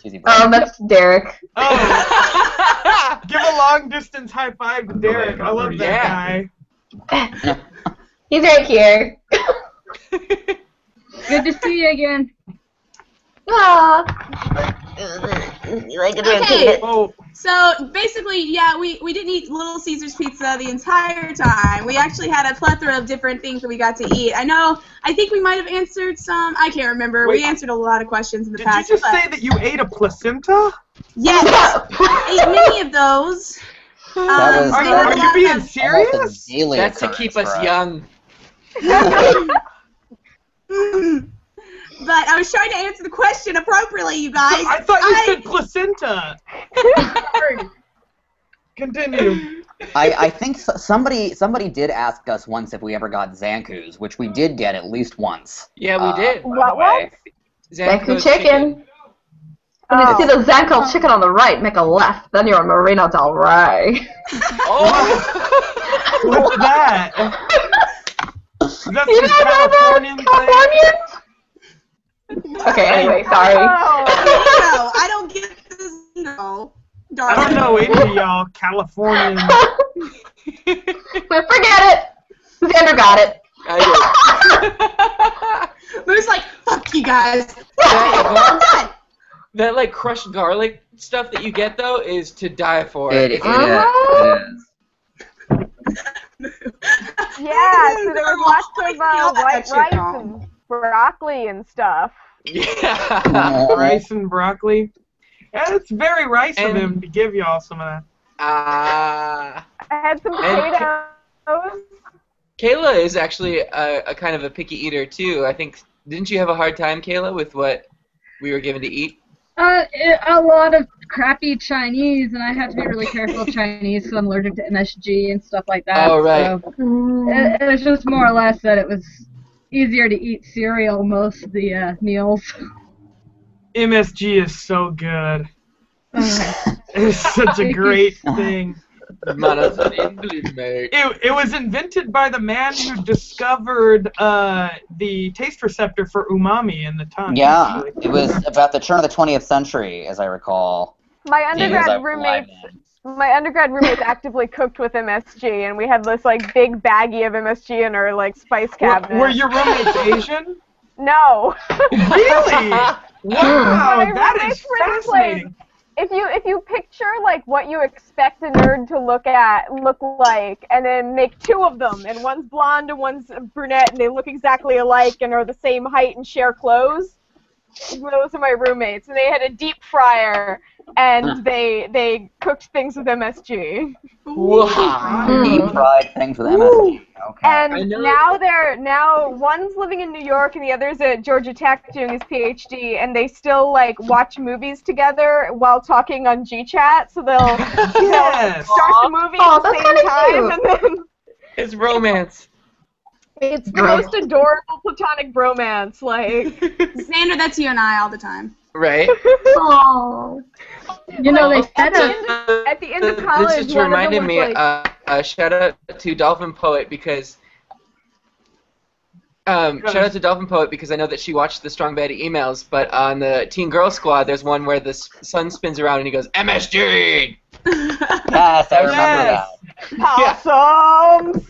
Cheesy bread. Oh, that's Derek. Oh. Give a long distance high five to Derek. I love that guy. He's right here. Good to see you again. Aww. You like it? Okay. Oh. So basically, yeah, we didn't eat Little Caesars pizza the entire time. We actually had a plethora of different things that we got to eat. I think we might have answered some. I can't remember. Wait, we answered a lot of questions in the Did past. you just say that you ate a placenta? Yes, I ate many of those. That was- Are you being serious? That's to keep us young. But I was trying to answer the question appropriately, you guys. I thought you said placenta. Continue. I think somebody did ask us once if we ever got Zankus, which we did get at least once. Yeah, we did. What was? Zanku chicken. When you see the Zanko chicken on the right, make a left. Then you're on Marina Del Rey. Oh! What's that? Is that You some don't know Californian that? thing? Californians? Okay, anyway, sorry. No, I don't get this. No, I don't know any of y'all Californians. But forget it. Xander got it. I Moo's like, fuck you guys. did. That like crushed garlic stuff that you get though is to die for. It is. Yeah, so there was lots of white rice and broccoli and stuff. Yeah. Rice and broccoli. Yeah, it's very rice of him to give y'all some of that. I had some potatoes. Kayla is actually a kind of a picky eater too. I think, didn't you have a hard time, Kayla, with what we were given to eat? A lot of crappy Chinese, and I have to be really careful of Chinese because I'm allergic to MSG and stuff like that. Oh, right. So it was just more or less that it was easier to eat cereal most of the meals. MSG is so good. It's such a great thing. It was invented by the man who discovered the taste receptor for umami in the tongue. Yeah, actually. it was about the turn of the 20th century, as I recall. My undergrad roommates actively cooked with MSG, and we had this like big baggie of MSG in our like spice cabinet. Were your roommates Asian? No. Really? Wow, that is fascinating. If you picture like what you expect a nerd to look like, and then make two of them, and one's blonde and one's brunette, and they look exactly alike and are the same height and share clothes. Those are my roommates, and they had a deep fryer, and they cooked things with MSG. Wow. Deep fried things with MSG. Okay. And now one's living in New York and the other's at Georgia Tech doing his PhD, and they still like watch movies together while talking on GChat. So they'll start the movie at the same time, and then it's romance. It's the most adorable platonic bromance. Like Xander, that's you and I all the time. Right. Aww. You know, they said at the end of college. This just reminded me. Shout out to Dolphin Poet because. Shout out to Dolphin Poet because I know that she watched the Strong Bad emails, but on the Teen Girl Squad, there's one where the sun spins around and he goes MSG. Yes, I remember that. Possums.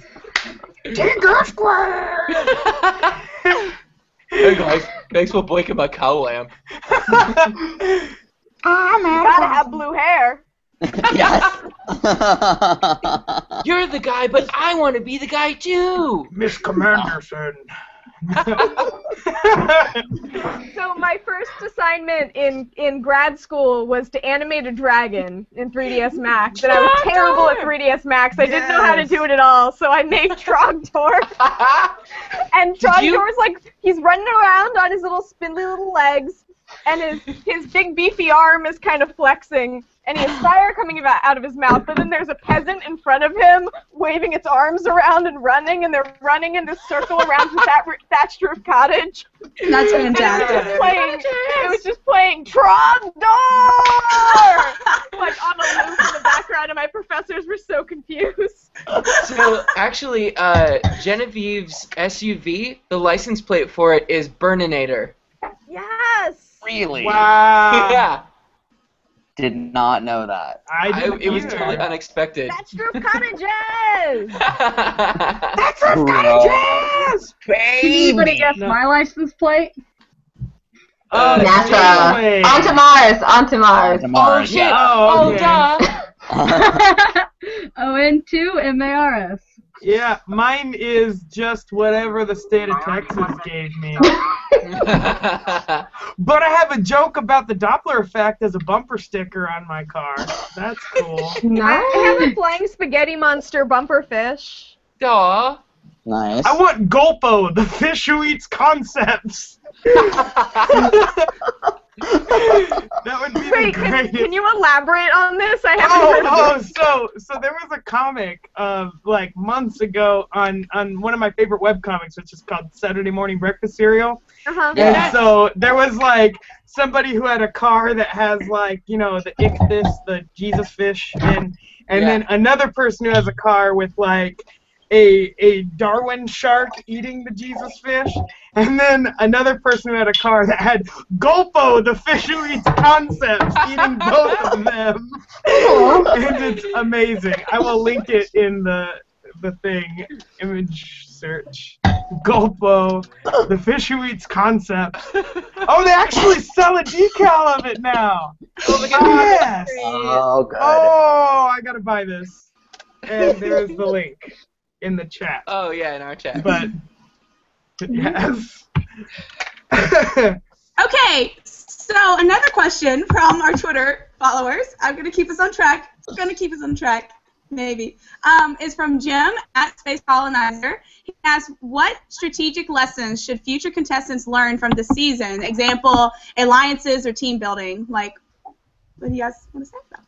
Teen Girl Squad. Hey guys, thanks for breaking my cow lamp. Gotta have blue hair. Yes. You're the guy, but I want to be the guy too. Miss Commanderson. So my first assignment in grad school was to animate a dragon in 3ds Max, and I was terrible at 3ds Max. I didn't know how to do it at all, so I made Trogdor. And Trogdor's like, he's running around on his little spindly little legs, and his big beefy arm is kind of flexing, and he has fire coming out of his mouth, but then there's a peasant in front of him waving its arms around and running, and they're running in this circle around his thatched roof cottage. That's fantastic. It was just playing Trogdor! Like on a loop in the background, and my professors were so confused. So, actually, Genevieve's SUV, the license plate for it is Burninator. Yes! Really? Wow. Yeah. Did not know that. It was totally unexpected. Thatched roof cottages! That's roof cottages! Can anybody guess my license plate? NASA. Onto Mars. Oh, shit. Oh, okay. ON2MARS. Yeah, mine is just whatever the state of Texas gave me. But I have a joke about the Doppler effect as a bumper sticker on my car. That's cool. I have a flying spaghetti monster bumper fish. Aw. Nice. I want Gulpo, the fish who eats concepts. That would be Wait, the greatest. can you elaborate on this? I haven't heard of this. So there was a comic like months ago on one of my favorite webcomics, which is called Saturday Morning Breakfast Cereal. Uh-huh. And so there was like somebody who had a car that has like, you know, the ichthys, the Jesus fish, and then another person who has a car with like a Darwin shark eating the Jesus fish, and then another person who had a car that had Gulpo, the fish who eats concepts, eating both of them. And it's amazing. I will link it in the thing, image search. Gulpo, the fish who eats concepts. Oh, they actually sell a decal of it now. Oh, yes. Oh, good. Oh, I gotta buy this. And there's the link in the chat. Oh, yeah, in our chat. But, yes. Okay, so another question from our Twitter followers. I'm going to keep us on track. Maybe. Is from Jim at Space Colonizer. He asks, what strategic lessons should future contestants learn from the season? Example, alliances or team building. Like, what do you guys want to say about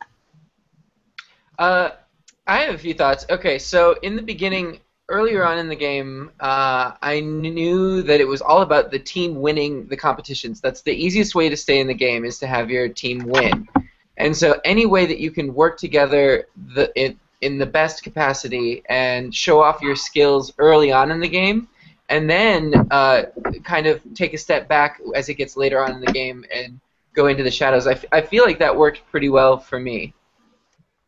that? I have a few thoughts. Okay, so in the beginning, earlier on in the game, I knew that it was all about the team winning the competitions. That's the easiest way to stay in the game, is to have your team win. And so any way that you can work together in the best capacity and show off your skills early on in the game, and then kind of take a step back as it gets later on in the game and go into the shadows. I feel like that worked pretty well for me.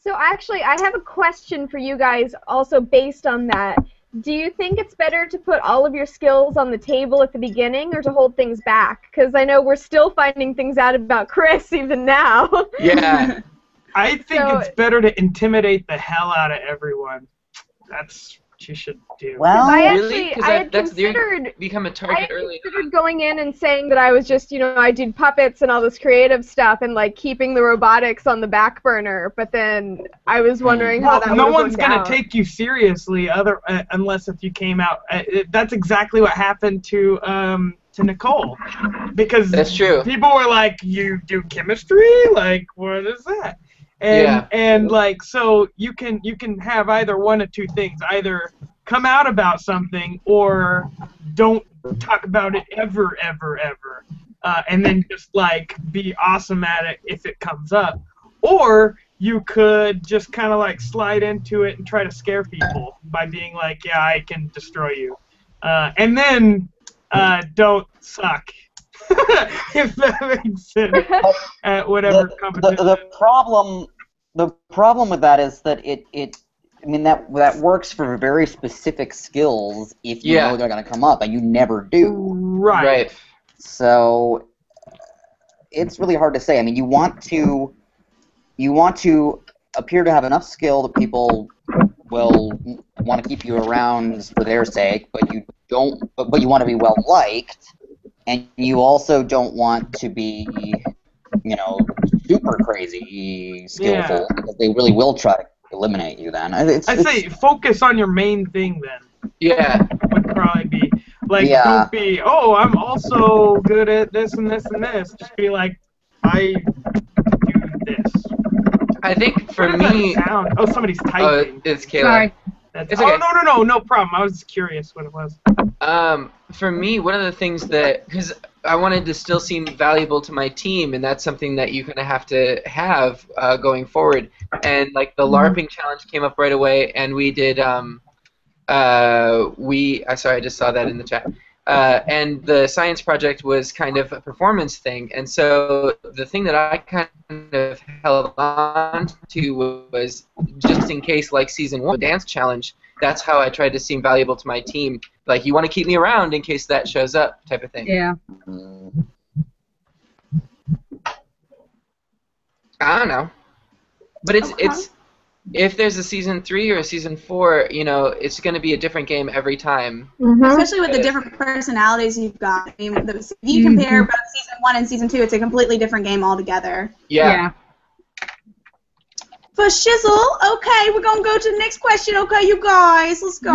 So actually, I have a question for you guys also based on that. Do you think it's better to put all of your skills on the table at the beginning or to hold things back? Because I know we're still finding things out about Chris even now. Yeah. I think it's better to intimidate the hell out of everyone. That's what you should do. Well, I really? actually, I had considered become a target early. Going in and saying that I was just, I did puppets and all this creative stuff and like keeping the robotics on the back burner. But then I was wondering how that. No one's gonna take you seriously unless if you came out. That's exactly what happened to Nicole, because that's true. People were like, "You do chemistry? Like, what is that?" And like, so you can have either one of two things: either come out about something, or don't talk about it ever, and then just like be awesome at it if it comes up, or you could just kind of like slide into it and try to scare people by being like, "Yeah, I can destroy you," and then don't suck. If that makes sense. At whatever competition. The problem with that is that that works for very specific skills if you know they're going to come up, and you never do. Right. So it's really hard to say. I mean, you want to appear to have enough skill that people will want to keep you around for their sake, but you don't. But you want to be well liked. And you also don't want to be, super crazy skillful, because they really will try to eliminate you then. I'd say focus on your main thing then. Yeah. Would probably be. Like, don't be, oh, I'm also good at this and this and this. Just be like, I do this. I think for me... Sound? Oh, somebody's typing. It's Kayla. Sorry. It's okay. Oh, no problem. I was just curious what it was. For me, one of the things that... Because I wanted to still seem valuable to my team, and that's something that you kind of have to have going forward. And, like, the LARPing challenge came up right away, and we did... sorry, I just saw that in the chat. And the science project was kind of a performance thing, and so the thing that I kind of held on to was, just in case, like season 1, the dance challenge, that's how I tried to seem valuable to my team. Like, you want to keep me around in case that shows up, type of thing. Yeah. I don't know. But it's if there's a season 3 or a season 4, you know, it's going to be a different game every time. Especially with the different personalities you've got. I mean, if you compare both season 1 and season 2, it's a completely different game altogether. Yeah. For shizzle, okay, we're gonna go to the next question. Okay, you guys, let's go.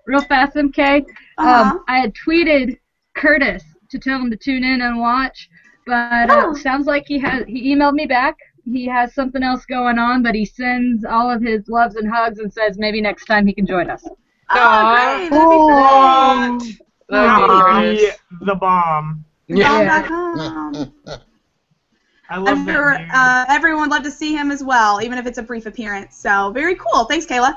Real fast, MK. I had tweeted Curtis to tell him to tune in and watch, but sounds like he emailed me back. He has something else going on, but he sends all of his loves and hugs and says maybe next time he can join us. Great. That'd be the bomb. I love that. Everyone would love to see him as well, even if it's a brief appearance. So, very cool. Thanks, Kayla.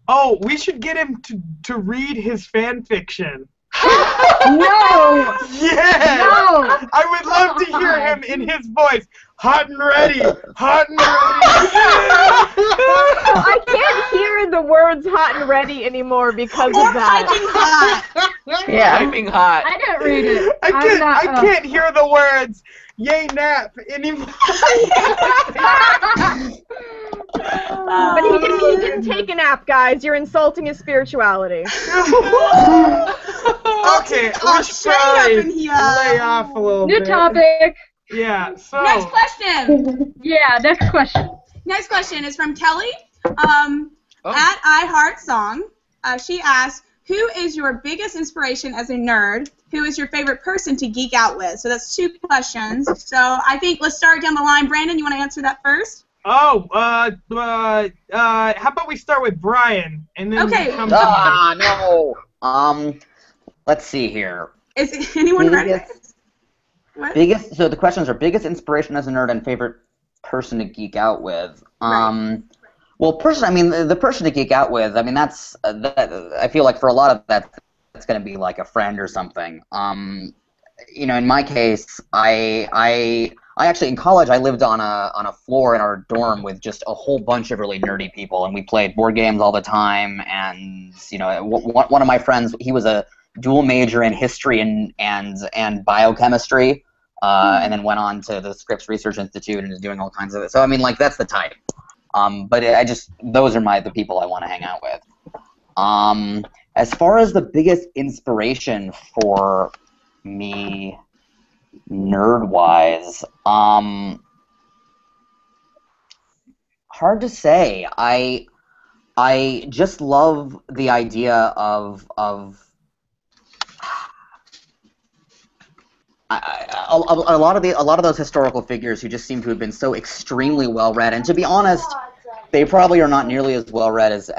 Oh, we should get him to read his fan fiction. No! Yeah! No! I would love to hear him in his voice. Hot and ready! Hot and ready! I can't hear the words hot and ready anymore because of that. Piping hot. Piping hot. I didn't read it. I can't hear the words yay nap anymore. But he can take a nap, guys. You're insulting his spirituality. Okay, we should probably lay off a little bit. New topic. Yeah, so... Next question. Yeah, next question. Next question is from Kelly at iHeartSong. She asks, who is your biggest inspiration as a nerd? Who is your favorite person to geek out with? So that's 2 questions. So I think let's start down the line. Brandon, you want to answer that first? Oh, how about we start with Brian, and then okay. No. Let's see here. Is anyone ready? What? So the questions are biggest inspiration as a nerd and favorite person to geek out with. Right. Well, I mean, the person to geek out with, I mean, that's, I feel like for a lot of that, it's going to be like a friend or something. You know, in my case, I actually, in college, I lived on a floor in our dorm with just a whole bunch of really nerdy people, and we played board games all the time, and, you know, one of my friends, he was a dual major in history and biochemistry, and then went on to the Scripps Research Institute and is doing all kinds of it. So, I mean, like, that's the type. But those are the people I want to hang out with. As far as the biggest inspiration for me, nerd-wise, hard to say. I just love the idea of a lot of those historical figures who just seem to have been so extremely well read, and to be honest, they probably are not nearly as well read as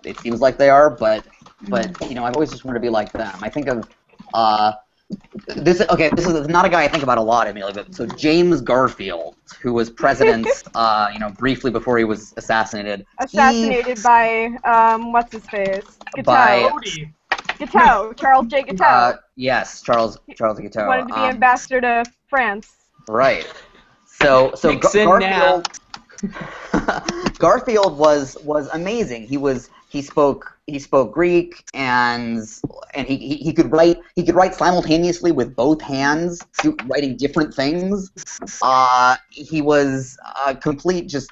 it seems like they are. But you know, I've always just wanted to be like them. I think of this is not a guy I think about a lot, Emilio, but so James Garfield, who was president, you know, briefly before he was assassinated. Assassinated by what's his face? Guiteau, Charles J. Guiteau. Yes, Charles Guiteau. Wanted to be ambassador to France. Right. So Garfield was amazing. He spoke Greek, and he could write simultaneously with both hands, writing different things. He was a complete just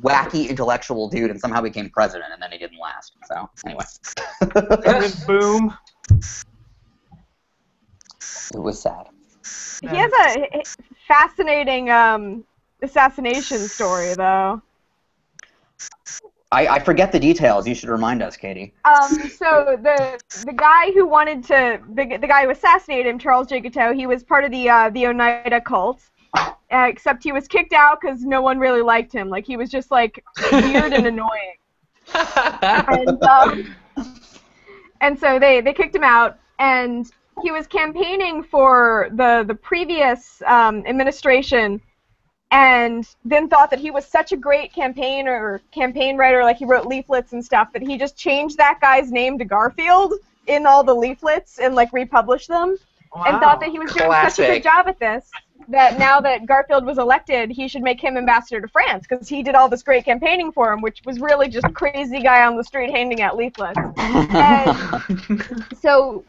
wacky intellectual dude, and somehow became president, and then he didn't last. So anyway. Boom. It was sad. He has a fascinating assassination story, though. I forget the details. You should remind us, Katie. So the guy who wanted to the guy who assassinated him, Charles J. Guiteau, he was part of the Oneida cult. Except he was kicked out because no one really liked him. Like, he was just, like, weird and annoying. And so they kicked him out, and he was campaigning for the previous administration, and then thought that he was such a great campaign writer, like he wrote leaflets and stuff, that he just changed that guy's name to Garfield in all the leaflets and, like, republished them. Wow. And thought that he was doing such a good job at this, that now that Garfield was elected, he should make him ambassador to France, because he did all this great campaigning for him, which was really just a crazy guy on the street handing out leaflets. And so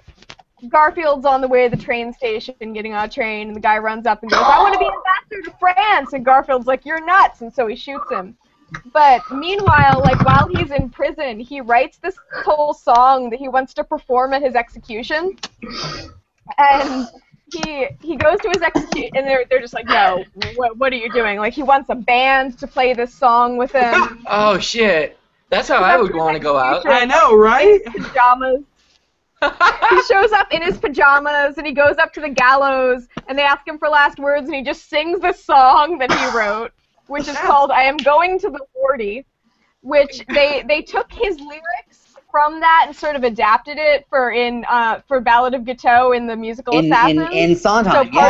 Garfield's on the way to the train station, getting on a train, and the guy runs up and goes, "I want to be ambassador to France!" And Garfield's like, "You're nuts!" And so he shoots him. But meanwhile, like, while he's in prison, he writes this whole song that he wants to perform at his execution. And he goes to his execution, and they're just like, "No, what are you doing?" Like, he wants a band to play this song with him. Oh shit, that's how I would want to go out. I know, right? In his pajamas. He shows up in his pajamas, and he goes up to the gallows, and they ask him for last words, and he just sings the song that he wrote, which is called "I Am Going to the Wardy," which they took his lyrics from that and sort of adapted it for Ballad of Guiteau in the musical Assassins. In Sondheim, So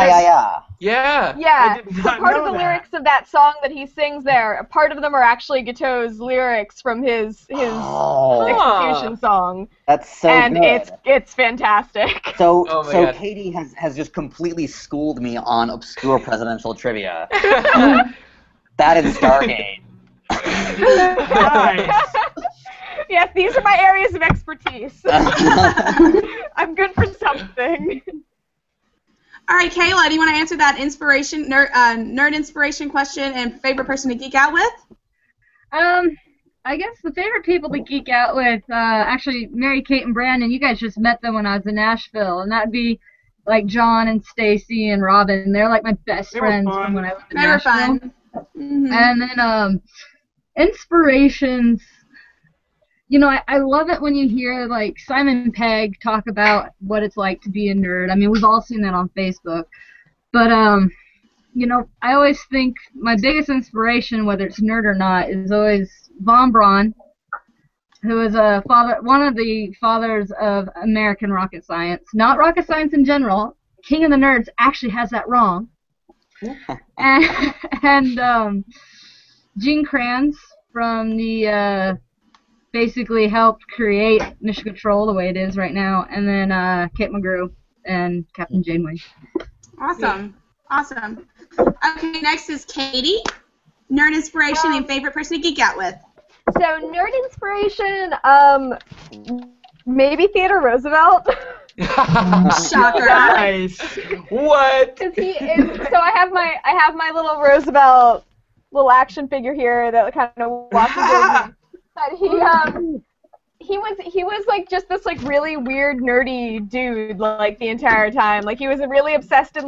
Yeah. So part of the lyrics of that song that he sings there, a part of them are actually Guiteau's lyrics from his execution song. That's so and good. it's fantastic. So God. Katie has just completely schooled me on obscure presidential trivia. That is Stargate. Nice. Yes, these are my areas of expertise. I'm good for something. All right, Kayla, do you want to answer that nerd inspiration question and favorite person to geek out with? I guess the favorite people to geek out with, actually, Mary Kate and Brandon, you guys just met them when I was in Nashville, and that'd be like John and Stacy and Robin. They're like my best friends from when I was in Nashville. They were fun. Mm-hmm. And then inspirations. You know, I love it when you hear, like, Simon Pegg talk about what it's like to be a nerd. I mean, we've all seen that on Facebook. But, you know, I always think my biggest inspiration, whether it's nerd or not, is always Von Braun, who is one of the fathers of American rocket science. Not rocket science in general. King of the Nerds actually has that wrong. and Gene Kranz from the... basically helped create Mission Control the way it is right now, and then Kate McGrew and Captain Janeway. Awesome. Awesome. Okay, next is Katie. Nerd inspiration and favorite person to geek out with. So, nerd inspiration, maybe Theodore Roosevelt. Shocker. Nice. What? Because he is. So I have my little Roosevelt little action figure here that kind of walks with me. But he was like just this like really weird nerdy dude like the entire time. Like he was really obsessed with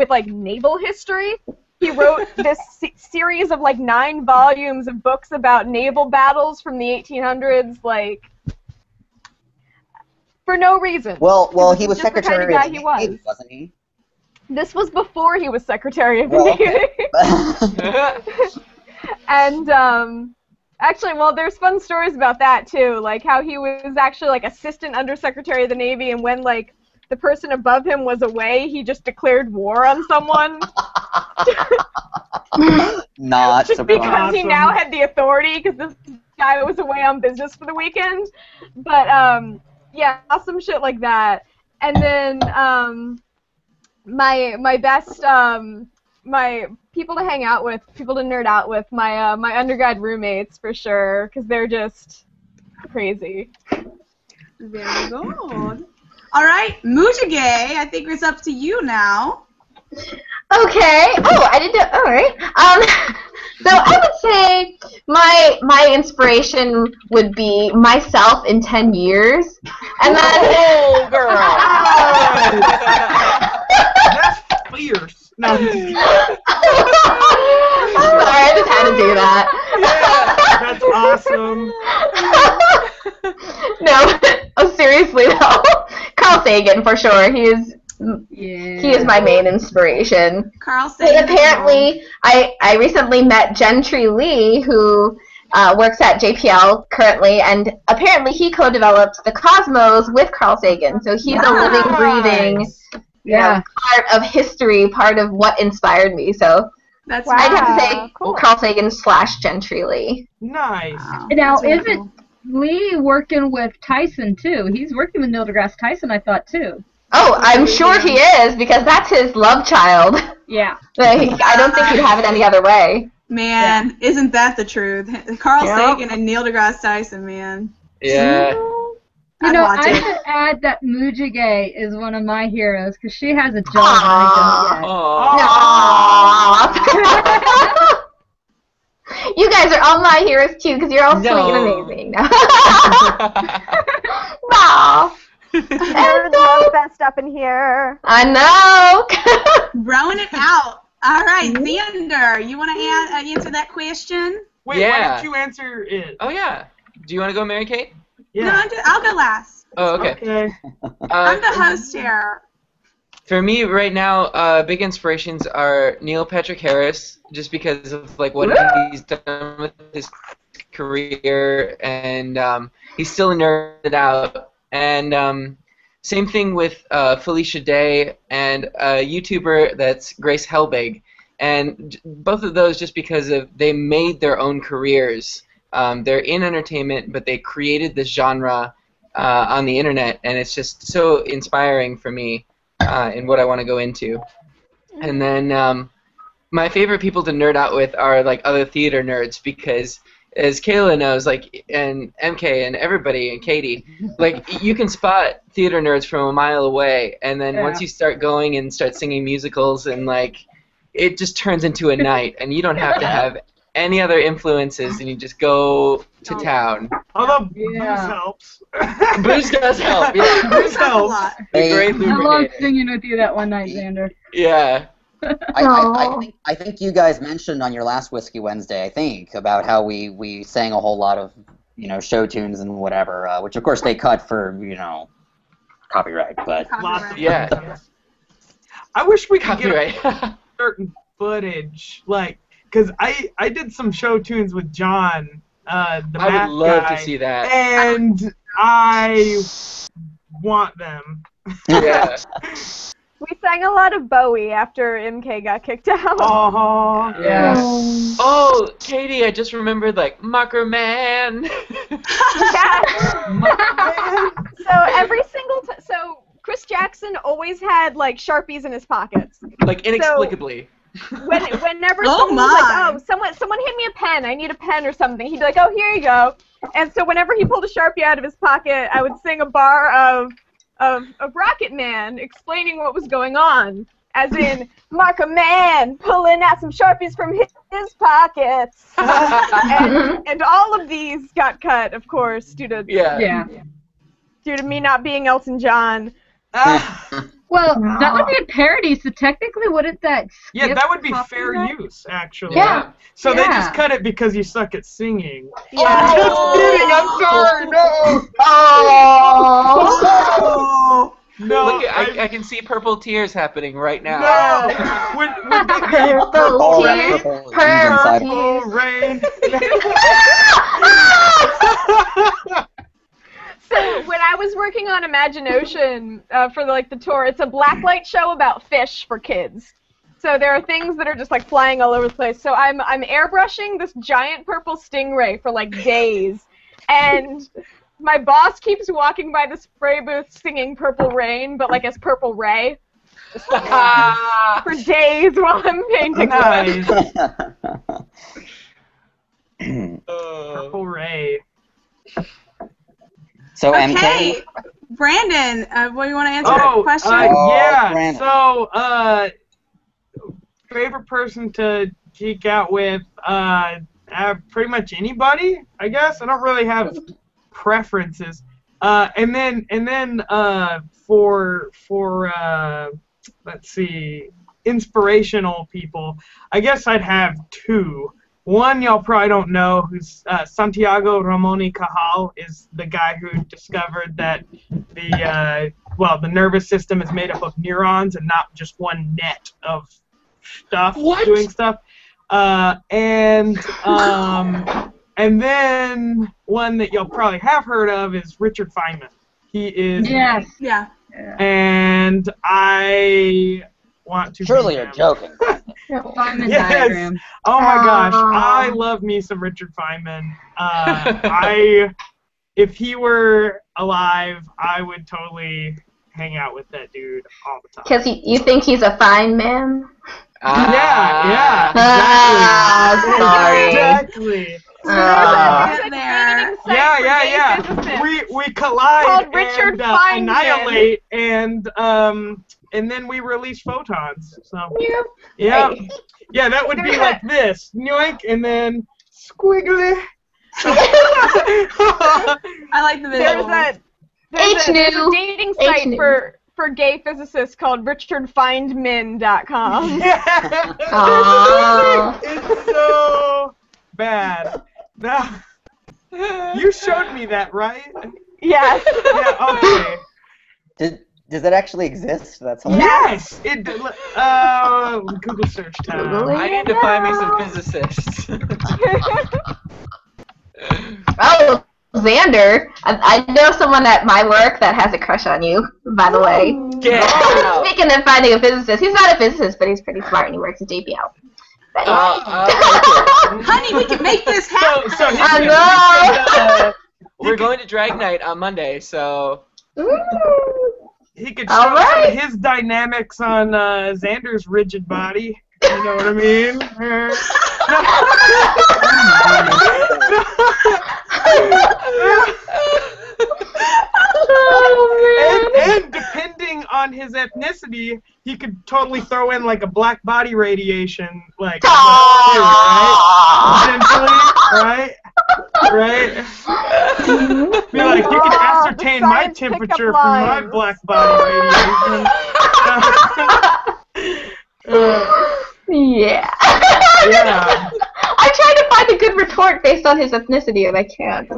like naval history. He wrote this series of like 9 volumes of books about naval battles from the 1800s, like for no reason. Well, he was Secretary of the Navy, wasn't he? This was before he was Secretary of the Navy. And actually, well, there's fun stories about that too, like how he was actually like Assistant Undersecretary of the Navy, and when like the person above him was away, he just declared war on someone. Not just because he now had the authority because this guy was away on business for the weekend. But yeah, awesome shit like that. And then my best my people to hang out with, people to nerd out with, my my undergrad roommates for sure, because they're just crazy. Very good. All right, Mujige, I think it's up to you now. Okay. Oh, I didn't know. All right. So I would say my inspiration would be myself in 10 years, and then. Oh, girl. That's fierce. No. I'm sorry, I just had to do that. Yeah, that's awesome. No, oh, seriously though, Carl Sagan for sure. He is my main inspiration. Carl Sagan. And apparently, I recently met Gentry Lee, who works at JPL currently, and apparently he co-developed the Cosmos with Carl Sagan. So he's a living, breathing, part of history, part of what inspired me. So that's I'd have to say Carl Sagan / Gentry Lee. Nice. Wow. Now, That's really isn't cool. Lee working with Tyson too? He's working with Neil deGrasse Tyson, I thought too. Oh, I'm sure he is, because that's his love child. Yeah. I don't think he'd have it any other way. Man, isn't that the truth? Carl Sagan and Neil deGrasse Tyson, man. Yeah. You know, I should add that Mujige is one of my heroes because she has a job and I don't yet. You guys are all my heroes too, because you're all sweet and amazing. Aw. You're the best up in here. I know. Growing it out. All right, Xander, you want to answer that question? Wait, why don't you answer it? Oh, yeah. Do you want to go, Mary Kate? Yeah. No, I'll go last. Oh, okay. I'm the host here. For me, right now, big inspirations are Neil Patrick Harris, just because of like what he's done with his career, and he's still nerded out. And same thing with Felicia Day and a YouTuber that's Grace Helbig, and both of those just because of they made their own careers. They're in entertainment, but they created this genre on the internet, and it's just so inspiring for me in what I want to go into. And then my favorite people to nerd out with are like other theater nerds, because as Kayla knows, like, and MK and everybody and Katie, like, you can spot theater nerds from a mile away, and then once you start going and start singing musicals, and like, it just turns into a night, and you don't have to have any other influences, and you just go to town. Although booze helps. Booze does help. Yeah, booze helps. I love singing with you that one night, Xander. Yeah. I think you guys mentioned on your last Whiskey Wednesday, I think, about how we sang a whole lot of, you know, show tunes and whatever, which of course they cut for, you know, copyright, but yeah. I wish we could get certain footage, like, because I did some show tunes with John, the math I would love guy, to see that. and I want them. Yeah. We sang a lot of Bowie after MK got kicked out. Yeah. Oh, Katie, I just remembered, like, Mucker Man. So every single time, so Chris Jackson always had like Sharpies in his pockets. Like, inexplicably. Whenever someone was like, oh, someone hand me a pen, I need a pen or something, he'd be like, oh, here you go. And so whenever he pulled a Sharpie out of his pocket, I would sing a bar of Rocket Man explaining what was going on. As in, Mark Man pulling out some Sharpies from his pockets. and all of these got cut, of course, due to me not being Elton John. Well, that would be a parody, so technically wouldn't that skip that would be fair use, actually. Yeah. So they just cut it because you suck at singing. Yeah. I'm just kidding, I'm sorry, no! Oh! No, look, I can see purple tears happening right now. No! Would Purple tears. Purple rain. So when I was working on Imagination for the tour, it's a blacklight show about fish for kids. So there are things that are just like flying all over the place. So I'm airbrushing this giant purple stingray for like days, and my boss keeps walking by the spray booth singing Purple Rain, but like as Purple Ray. For days while I'm painting Purple Ray. So okay, MK? Brandon, what do you want to answer that question? Yeah. So, favorite person to geek out with, pretty much anybody, I guess. I don't really have preferences. And then for let's see, inspirational people, I guess I'd have two. One y'all probably don't know, who's Santiago Ramon y Cajal is the guy who discovered that the nervous system is made up of neurons and not just one net of stuff doing stuff. And then one that you'll probably have heard of is Richard Feynman. He is Yeah. And I want to. Surely you're joking. Feynman diagram. Oh my gosh, I love me some Richard Feynman. If he were alive, I would totally hang out with that dude all the time. Because you think he's a fine man? Yeah, sorry. Exactly. Yeah. We collide called Richard and annihilate, and then we release photons. So yeah, that would be like this, yoink, and then squiggly. I like the visual. There's a dating site for gay physicists called richardfindmin.com. It's so bad. Now, you showed me that, right? Yes. Yeah, okay. Does that actually exist? That's hilarious. Yes! Google search time. I need to find me some physicists. Oh, Xander, I know someone at my work that has a crush on you, by the way. Speaking of finding a physicist, he's not a physicist, but he's pretty smart and he works at JPL. Honey, we can make this happen. We're going to drag night on Monday, so... He could show some of his dynamics on Xander's rigid body. You know what I mean? And depending on his ethnicity, he could totally throw in like a black body radiation, like right? Right? Be like, you can ascertain my temperature from my black body radiation. Yeah. I tried to find a good retort based on his ethnicity, and I can't.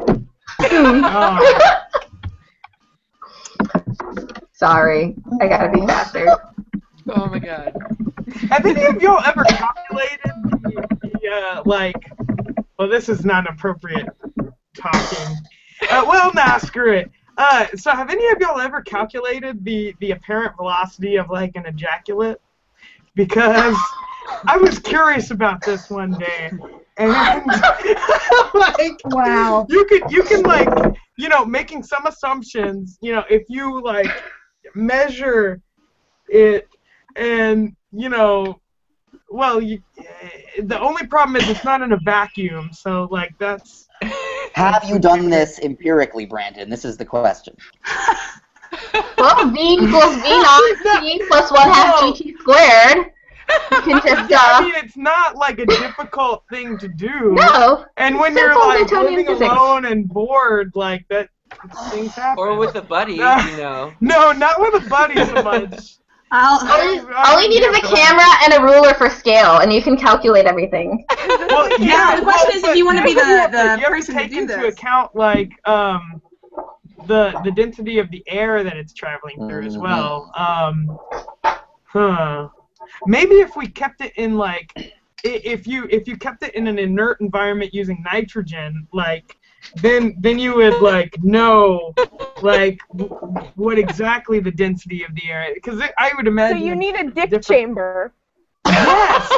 Sorry, I gotta be faster. Oh my god. Have any of y'all ever calculated well, this is not appropriate talking. Screw it. So have any of y'all ever calculated the apparent velocity of like an ejaculate? Because I was curious about this one day, and like, wow, you can like, making some assumptions, if you like measure it, and the only problem is it's not in a vacuum, so like that's. Have you done this empirically, Brandon? This is the question. Well, V equals V naught C plus 1/2 GT squared. You can just, I mean, it's not like a difficult thing to do. No. And when you're like living alone and bored, like that, things happen. Or with a buddy, No, not with a buddy so much. All you need is a camera and a ruler for scale, and you can calculate everything. Well, the question is if you want to be the person to do this. You have to take into account like the density of the air that it's traveling through as well. Maybe if we kept it in like, if you kept it in an inert environment using nitrogen, like, then you would like know like what exactly the density of the air, because I would imagine. So you need a dick chamber. Yes.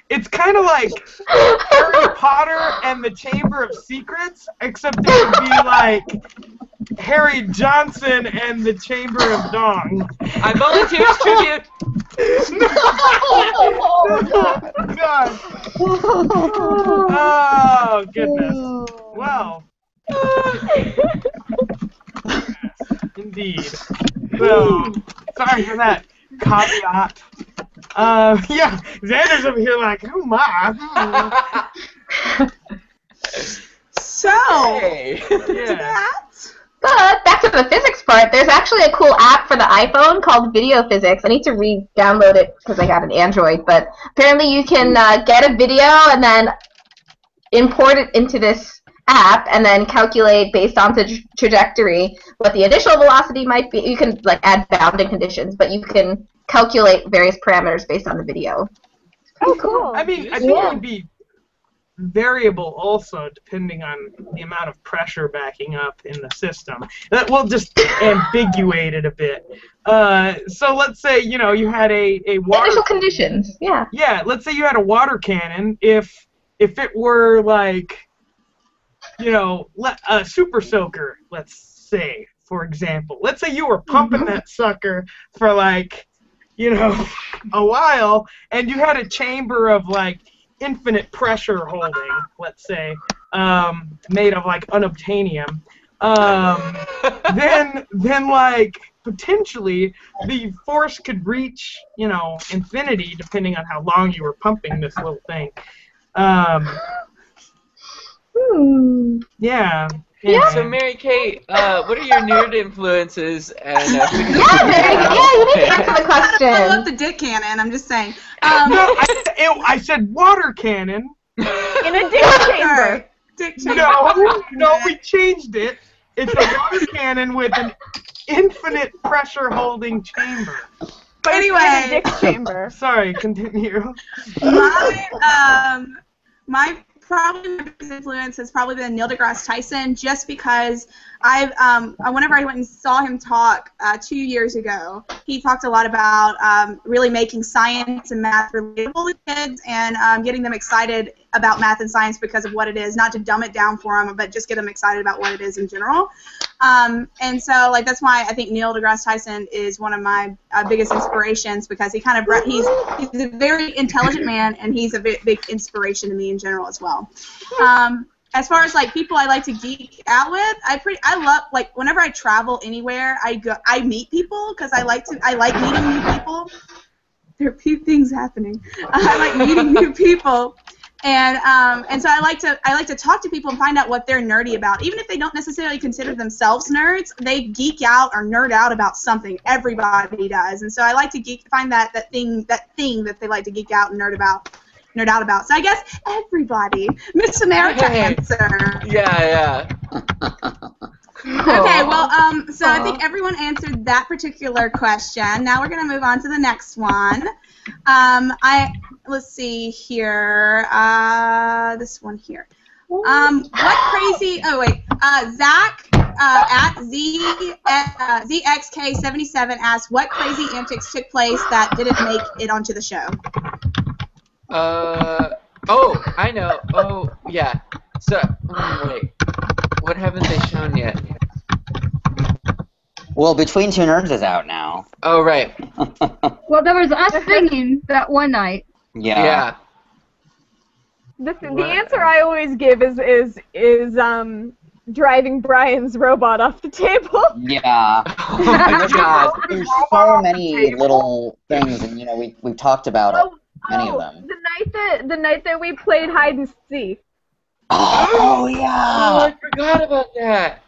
It's kind of like Harry Potter and the Chamber of Secrets, except it would be like Harry Johnson and the Chamber of Dong. I volunteer as tribute. God. Oh, goodness. Well. Indeed. So, sorry for that caveat. Yeah, Xander's over here like, oh my. So, hey. that But back to the physics part, there's actually a cool app for the iPhone called Video Physics. I need to re-download it because I have an Android, but apparently you can get a video and then import it into this app and then calculate based on the trajectory what the initial velocity might be. You can like add bounding conditions, but you can calculate various parameters based on the video. Oh, cool. I mean, I think it would be variable also depending on the amount of pressure backing up in the system. That will just ambiguate it a bit. So let's say you had a water initial conditions. Yeah. Yeah. Let's say you had a water cannon. If it were like a super soaker, let's say, for example. Let's say you were pumping that sucker for like a while, and you had a chamber of like infinite pressure holding, let's say, made of like unobtainium, then like potentially the force could reach infinity depending on how long you were pumping this little thing. Yeah. So Mary Kate, what are your nerd influences? And you need to answer the question. I love the dick cannon. I'm just saying. No, I said water cannon. In a dick chamber. Dick chamber. No, we changed it. It's a water cannon with an infinite pressure holding chamber. But anyway, in a dick chamber. Sorry, continue. My probably my biggest influence has probably been Neil deGrasse Tyson, just because whenever I went and saw him talk 2 years ago, he talked a lot about really making science and math relatable to kids and getting them excited about math and science because of what it is, not to dumb it down for them, but just get them excited about what it is in general. And so, like, that's why I think Neil deGrasse Tyson is one of my biggest inspirations, because he's a very intelligent man, and he's a big inspiration to me in general as well. As far as like people I like to geek out with, I love, like, whenever I travel anywhere, I meet people because I like meeting new people. There are a few things happening. I like meeting new people. And so I like to talk to people and find out what they're nerdy about. Even if they don't necessarily consider themselves nerds, they geek out or nerd out about something. Everybody does. And so I like to find that thing that they like to geek out and nerd out about. So I guess everybody. Miss America answer. Yeah. Okay, well, so I think everyone answered that particular question. Now we're going to move on to the next one. Let's see here. This one here. What crazy? Oh wait. Zach at ZXK77 asked, what crazy antics took place that didn't make it onto the show? Oh, I know. Oh, yeah. So, wait. What haven't they shown yet? Well, Between Two Nerds is out now. Oh, right. Well, there was us singing that one night. Yeah. The answer I always give is driving Brian's robot off the table. Yeah. Oh my God. There's so many little things, and we've talked about many of them. The night that we played hide and seek. Oh yeah. Oh, I forgot about that.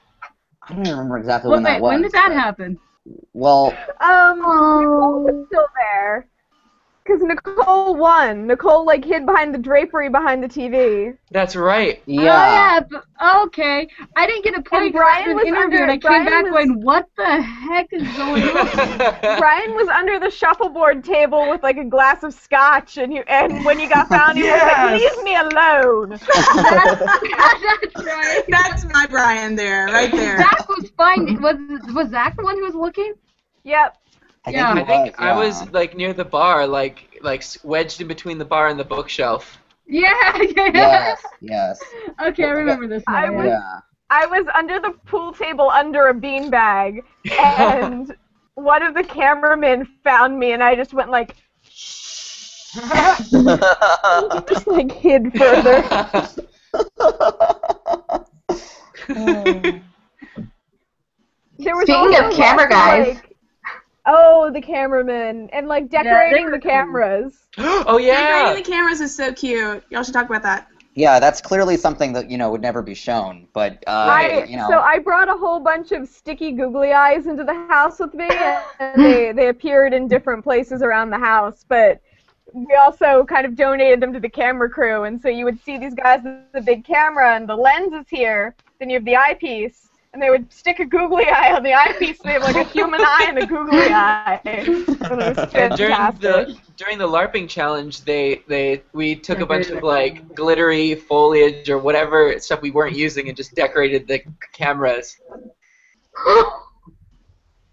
I don't even remember exactly when that was. When did that happen? Well. Nicole was still there. Because Nicole won. Nicole, like, hid behind the drapery behind the TV. That's right. Yeah. Okay. I didn't get a play. Brian was interview, and I came back going, what the heck is going on? Brian was under the shuffleboard table with, like, a glass of scotch, and when you got found, he was like, leave me alone. That's right. That's my Brian there, right there. Zach was fine. Was Zach the one who was looking? Yep. I think I was like near the bar, like wedged in between the bar and the bookshelf. Yeah. Yes. Okay, I remember this now. I was under the pool table under a beanbag, and one of the cameramen found me, and I just went like, just like hid further. Speaking of camera guys. Oh, the cameraman, and like decorating the cameras. Oh yeah. Decorating the cameras is so cute. Y'all should talk about that. Yeah, that's clearly something that would never be shown. But So I brought a whole bunch of sticky googly eyes into the house with me, and they appeared in different places around the house. But we also kind of donated them to the camera crew, and so you would see these guys with the big camera, and the lens is here. Then you have the eyepiece, and they would stick a googly eye on the eyepiece, and they have like a human eye and a googly eye. And during the LARPing challenge, we took a bunch of like glittery foliage or whatever stuff we weren't using and just decorated the cameras.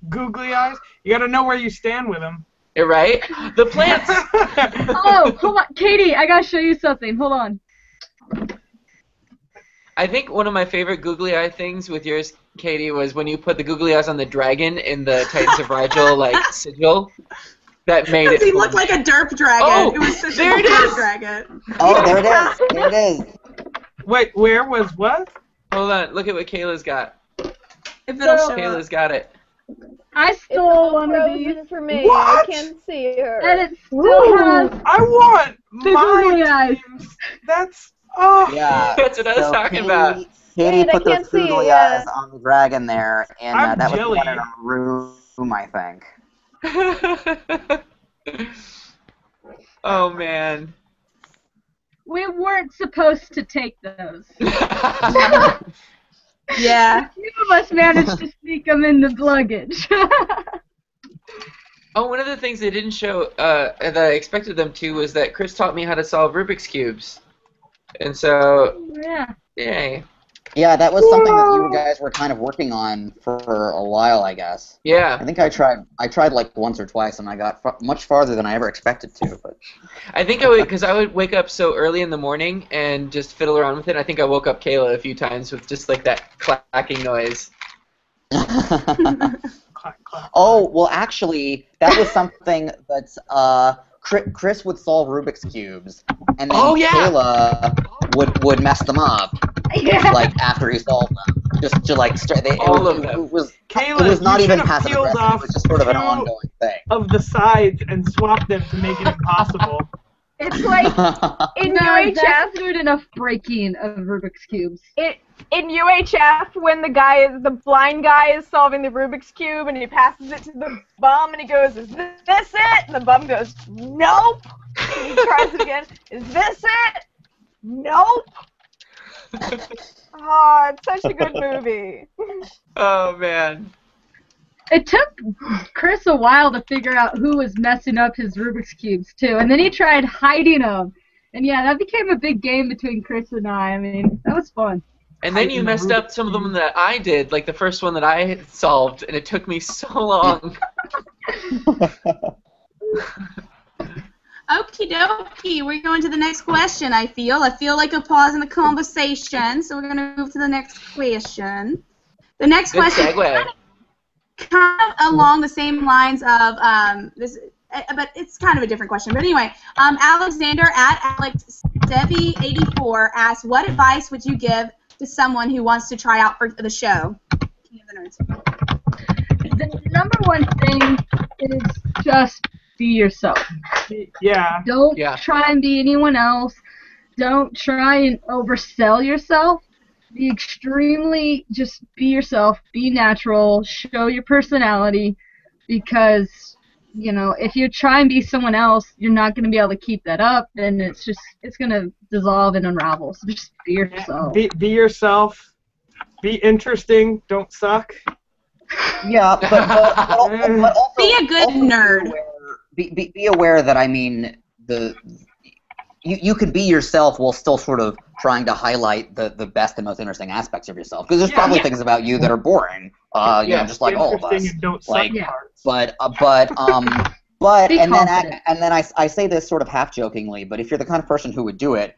Googly eyes? You gotta know where you stand with them. Right? The plants! Oh, hold on. Katie, I gotta show you something. Hold on. I think one of my favorite googly eye things with yours, Katie, was when you put the googly eyes on the dragon in the Titans of Rigel sigil. That made it. He looked like a derp dragon. Oh, it was such there a it is. dragon. Oh, there it is. There it is. Wait, where was what? Hold on. Look at what Kayla's got. If it'll show Kayla's got it. I stole one of these. For me. What? I can't see her. And it still has I want the googly eyes. teams. That's Yeah. That's what I was talking about. Katie Wait, I put those can't see, googly eyes on the dragon there, and I'm that was jelly. one in a room, I think. Oh, man. We weren't supposed to take those. Yeah. A few of us managed to sneak them in the luggage. Oh, one of the things they didn't show that I expected them to was that Chris taught me how to solve Rubik's Cubes. And so, Yeah. yay. Yeah, that was something that you guys were kind of working on for a while, I guess. Yeah. I think I tried like once or twice, and I got much farther than I ever expected to. But I think because I would wake up so early in the morning and just fiddle around with it. I think I woke up Kayla a few times with just like that clacking noise. Oh, well, actually, that was something that Chris would solve Rubik's Cubes, and then Kayla would mess them up, like after he solved them. Just to like all of them. It was Kayla, not you even should have passive peeled aggressive. It off was just sort of an 2 ongoing thing. of the sides and swap them to make it impossible. It's like in No, UHF. that's good enough breaking of Rubik's Cubes. In UHF, when the blind guy is solving the Rubik's Cube and he passes it to the bum and he goes, "Is this it?" And the bum goes, "Nope." And he tries it again. "Is this it?" "Nope." Oh, it's such a good movie. Oh, man. It took Chris a while to figure out who was messing up his Rubik's Cubes, too. And then he tried hiding them. And yeah, that became a big game between Chris and I. I mean, that was fun. And then you messed up some of them that I did, like the first one that I solved, and it took me so long. Okie dokie, we're going to the next question, I feel like a pause in the conversation, so we're going to move to the next question. The next question segue. kind of along the same lines of this, but it's kind of a different question. But anyway, Alexander at AlexDevi84 asks, what advice would you give to someone who wants to try out for the show? King of the Nerds. The number one thing is just be yourself. Yeah. Don't try and be anyone else. Don't try and oversell yourself. Be extremely, just be yourself. Be natural. Show your personality, because, you know, if you try and be someone else, you're not going to be able to keep that up, and it's going to dissolve and unravel. So just be yourself. Be yourself. Be interesting. Don't suck. Yeah, but also, be a good nerd. Be aware that, I mean, you could be yourself while still sort of trying to highlight the best and most interesting aspects of yourself. Because there's probably things about you that are boring, you know, just like all of us. Like, but and then I say this sort of half jokingly, but if you're the kind of person who would do it,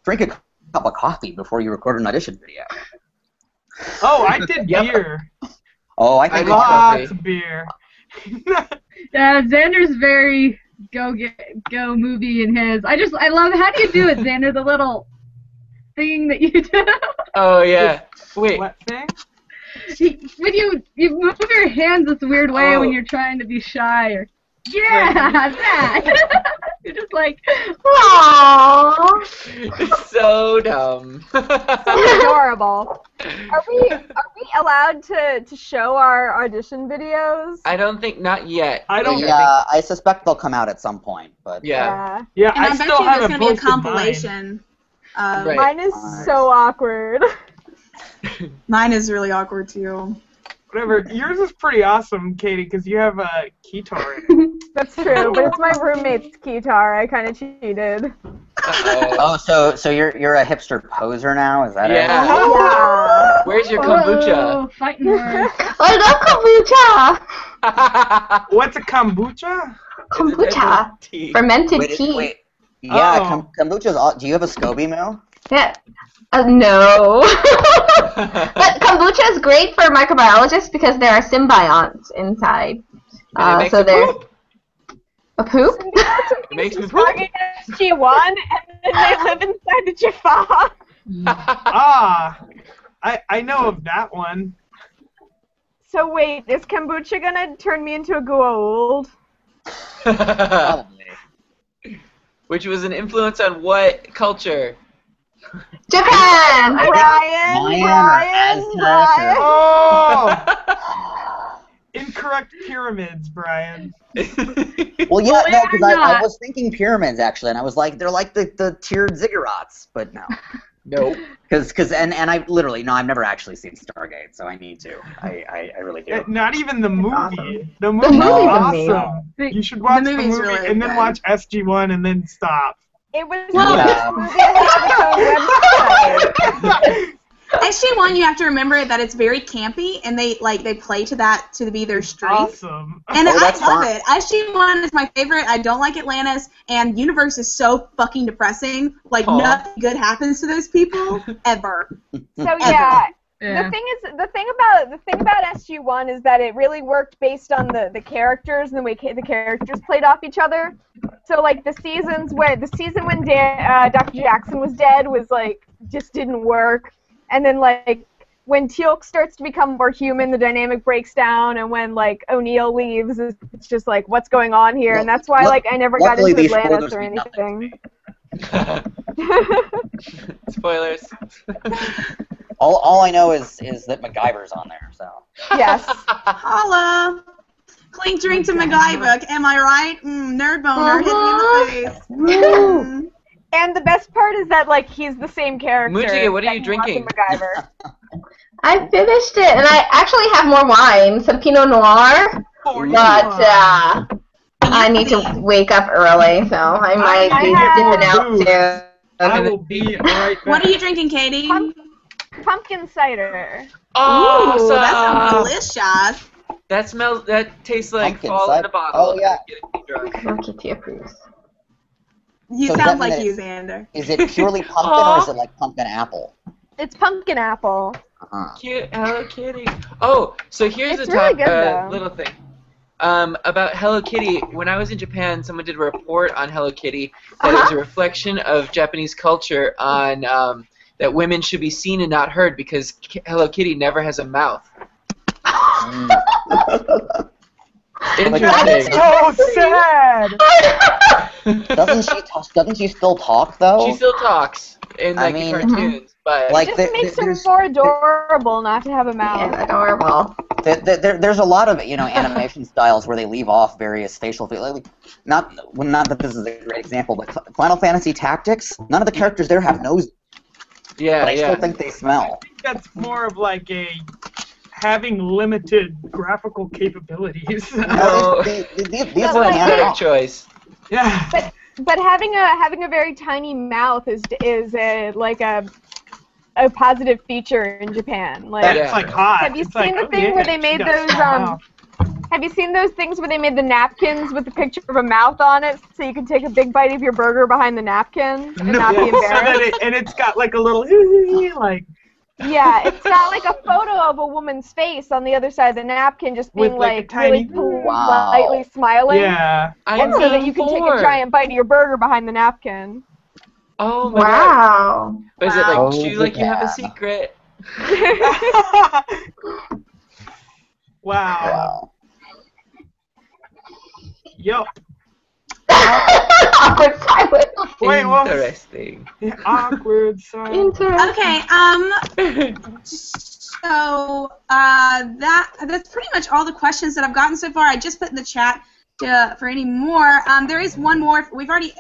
drink a cup of coffee before you record an audition video. Oh, I did beer. Oh, I think lots of beer. Xander's very go movie in his. I love, how do you do it, Xander? The little thing that you do. Oh yeah. Wait. What thing? When you move your hands this weird way when you're trying to be shy, or Yeah, that. You're just like, Aww. It's so dumb. So adorable. Are we allowed to show our audition videos? I don't think not yet. I don't. Yeah, I suspect they'll come out at some point, but Yeah. Yeah, And I, bet still you there's haven't gonna be a posted mine. compilation. Right. Mine is so awkward. Mine is really awkward too. Whatever. Yours is pretty awesome, Katie, because you have a keytar in it. That's true, but it's my roommate's guitar. I kind of cheated. Uh-oh. Oh, so you're a hipster poser now? Is that it? Yeah. Where's your oh, kombucha? fighting words. I love kombucha. What's a kombucha? Kombucha. Tea. Fermented Wait, tea. wait. Yeah, Oh. kombucha's. Do you have a SCOBY mill? Yeah. No. But kombucha is great for microbiologists because there are symbionts inside. And it makes So a there's poop. a poop. It makes me poop. Target SG1, and then they live inside the Jaffa. I know of that one. So wait, is kombucha gonna turn me into a Goa'uld? Probably. Which was an influence on what culture? Japan. Mayan or Brian. Aztec or- Oh! Incorrect pyramids, Brian. Well, yeah, no, because I was thinking pyramids actually, and I was like, they're like the tiered ziggurats, but no. Nope. Because I literally I've never actually seen Stargate, so I need to. I really do. Not even the movie. awesome. The movie's movie's awesome. amazing. You should watch the movie's movie really and then good. watch SG1 and then stop. It was Well, the best movie on its own website. SG1, you have to remember that it's very campy, and they play to that to be their strength. Awesome. And Oh, I that's love fine. it. SG1 is my favorite. I don't like Atlantis, and Universe is so fucking depressing. Like Aw. nothing good happens to those people ever. So yeah, Yeah. the thing about SG1 is that it really worked based on the characters and the way the characters played off each other. So like the season when Dr. Jackson was dead was like just didn't work, and then like when Teal'c starts to become more human, the dynamic breaks down, and when like O'Neill leaves, it's just like what's going on here, and that's why like I never got Luckily, into these Atlantis spoilers or mean nothing to anything. me. Spoilers. All I know is that MacGyver's on there, so. Yes. Holla! Clink drink to MacGyver. Am I right? Nerd boner hit me in the face. Mm. And the best part is that like he's the same character. Mujige, what are that you he was in drinking? MacGyver. I finished it, and I actually have more wine, some Pinot Noir, but I need to wake up early, so I might be dipping out soon. I will be right back. What are you drinking, Katie? Pumpkin cider. Awesome. Ooh, that sounds delicious. That tastes like Pumpkin fall in cider. a bottle. Oh, yeah. Getting me drunk. Rookie approves. You So sound that like you, means- Xander. Is it purely pumpkin or is it like pumpkin apple? It's pumpkin apple. Uh-huh. Cute Hello Kitty. Oh, so here's It's a really good, though. little thing. About Hello Kitty. When I was in Japan, someone did a report on Hello Kitty that it was a reflection of Japanese culture on that women should be seen and not heard because Hello Kitty never has a mouth. Interesting. So sad. Doesn't she still talk though? She still talks in I like mean- cartoons, but Like It just makes her more adorable not to have a mouth. Yeah, adorable. There's a lot of animation styles where they leave off various facial features. Like, not that this is a great example, but Final Fantasy Tactics. None of the characters there have noses, yeah, but I yeah. still think they smell. That's more of like having limited graphical capabilities. No. These But are like- animated. choice. Yeah. But having a very tiny mouth is a positive feature in Japan. Like, That's like hot. have you It's seen like, the thing yeah, where they she made got those small mouth. have you seen those things where they made the napkins with the picture of a mouth on it so you can take a big bite of your burger behind the napkin and not be So that embarrassed? and it's got like a little like Yeah, it's got like a photo of a woman's face on the other side of the napkin just being With, like, a tiny- really Wow. politely smiling. yeah. And so that you can take a giant bite of your burger behind the napkin. Oh my god. Wow. But is it like Wow. chew like you have a Yeah. secret? Wow. Wow. Yup. Awkward silence. Wait, what? Interesting. Yeah, awkward silence. Okay, so that's pretty much all the questions that I've gotten so far. I just put in the chat for any more. There is one more. We've already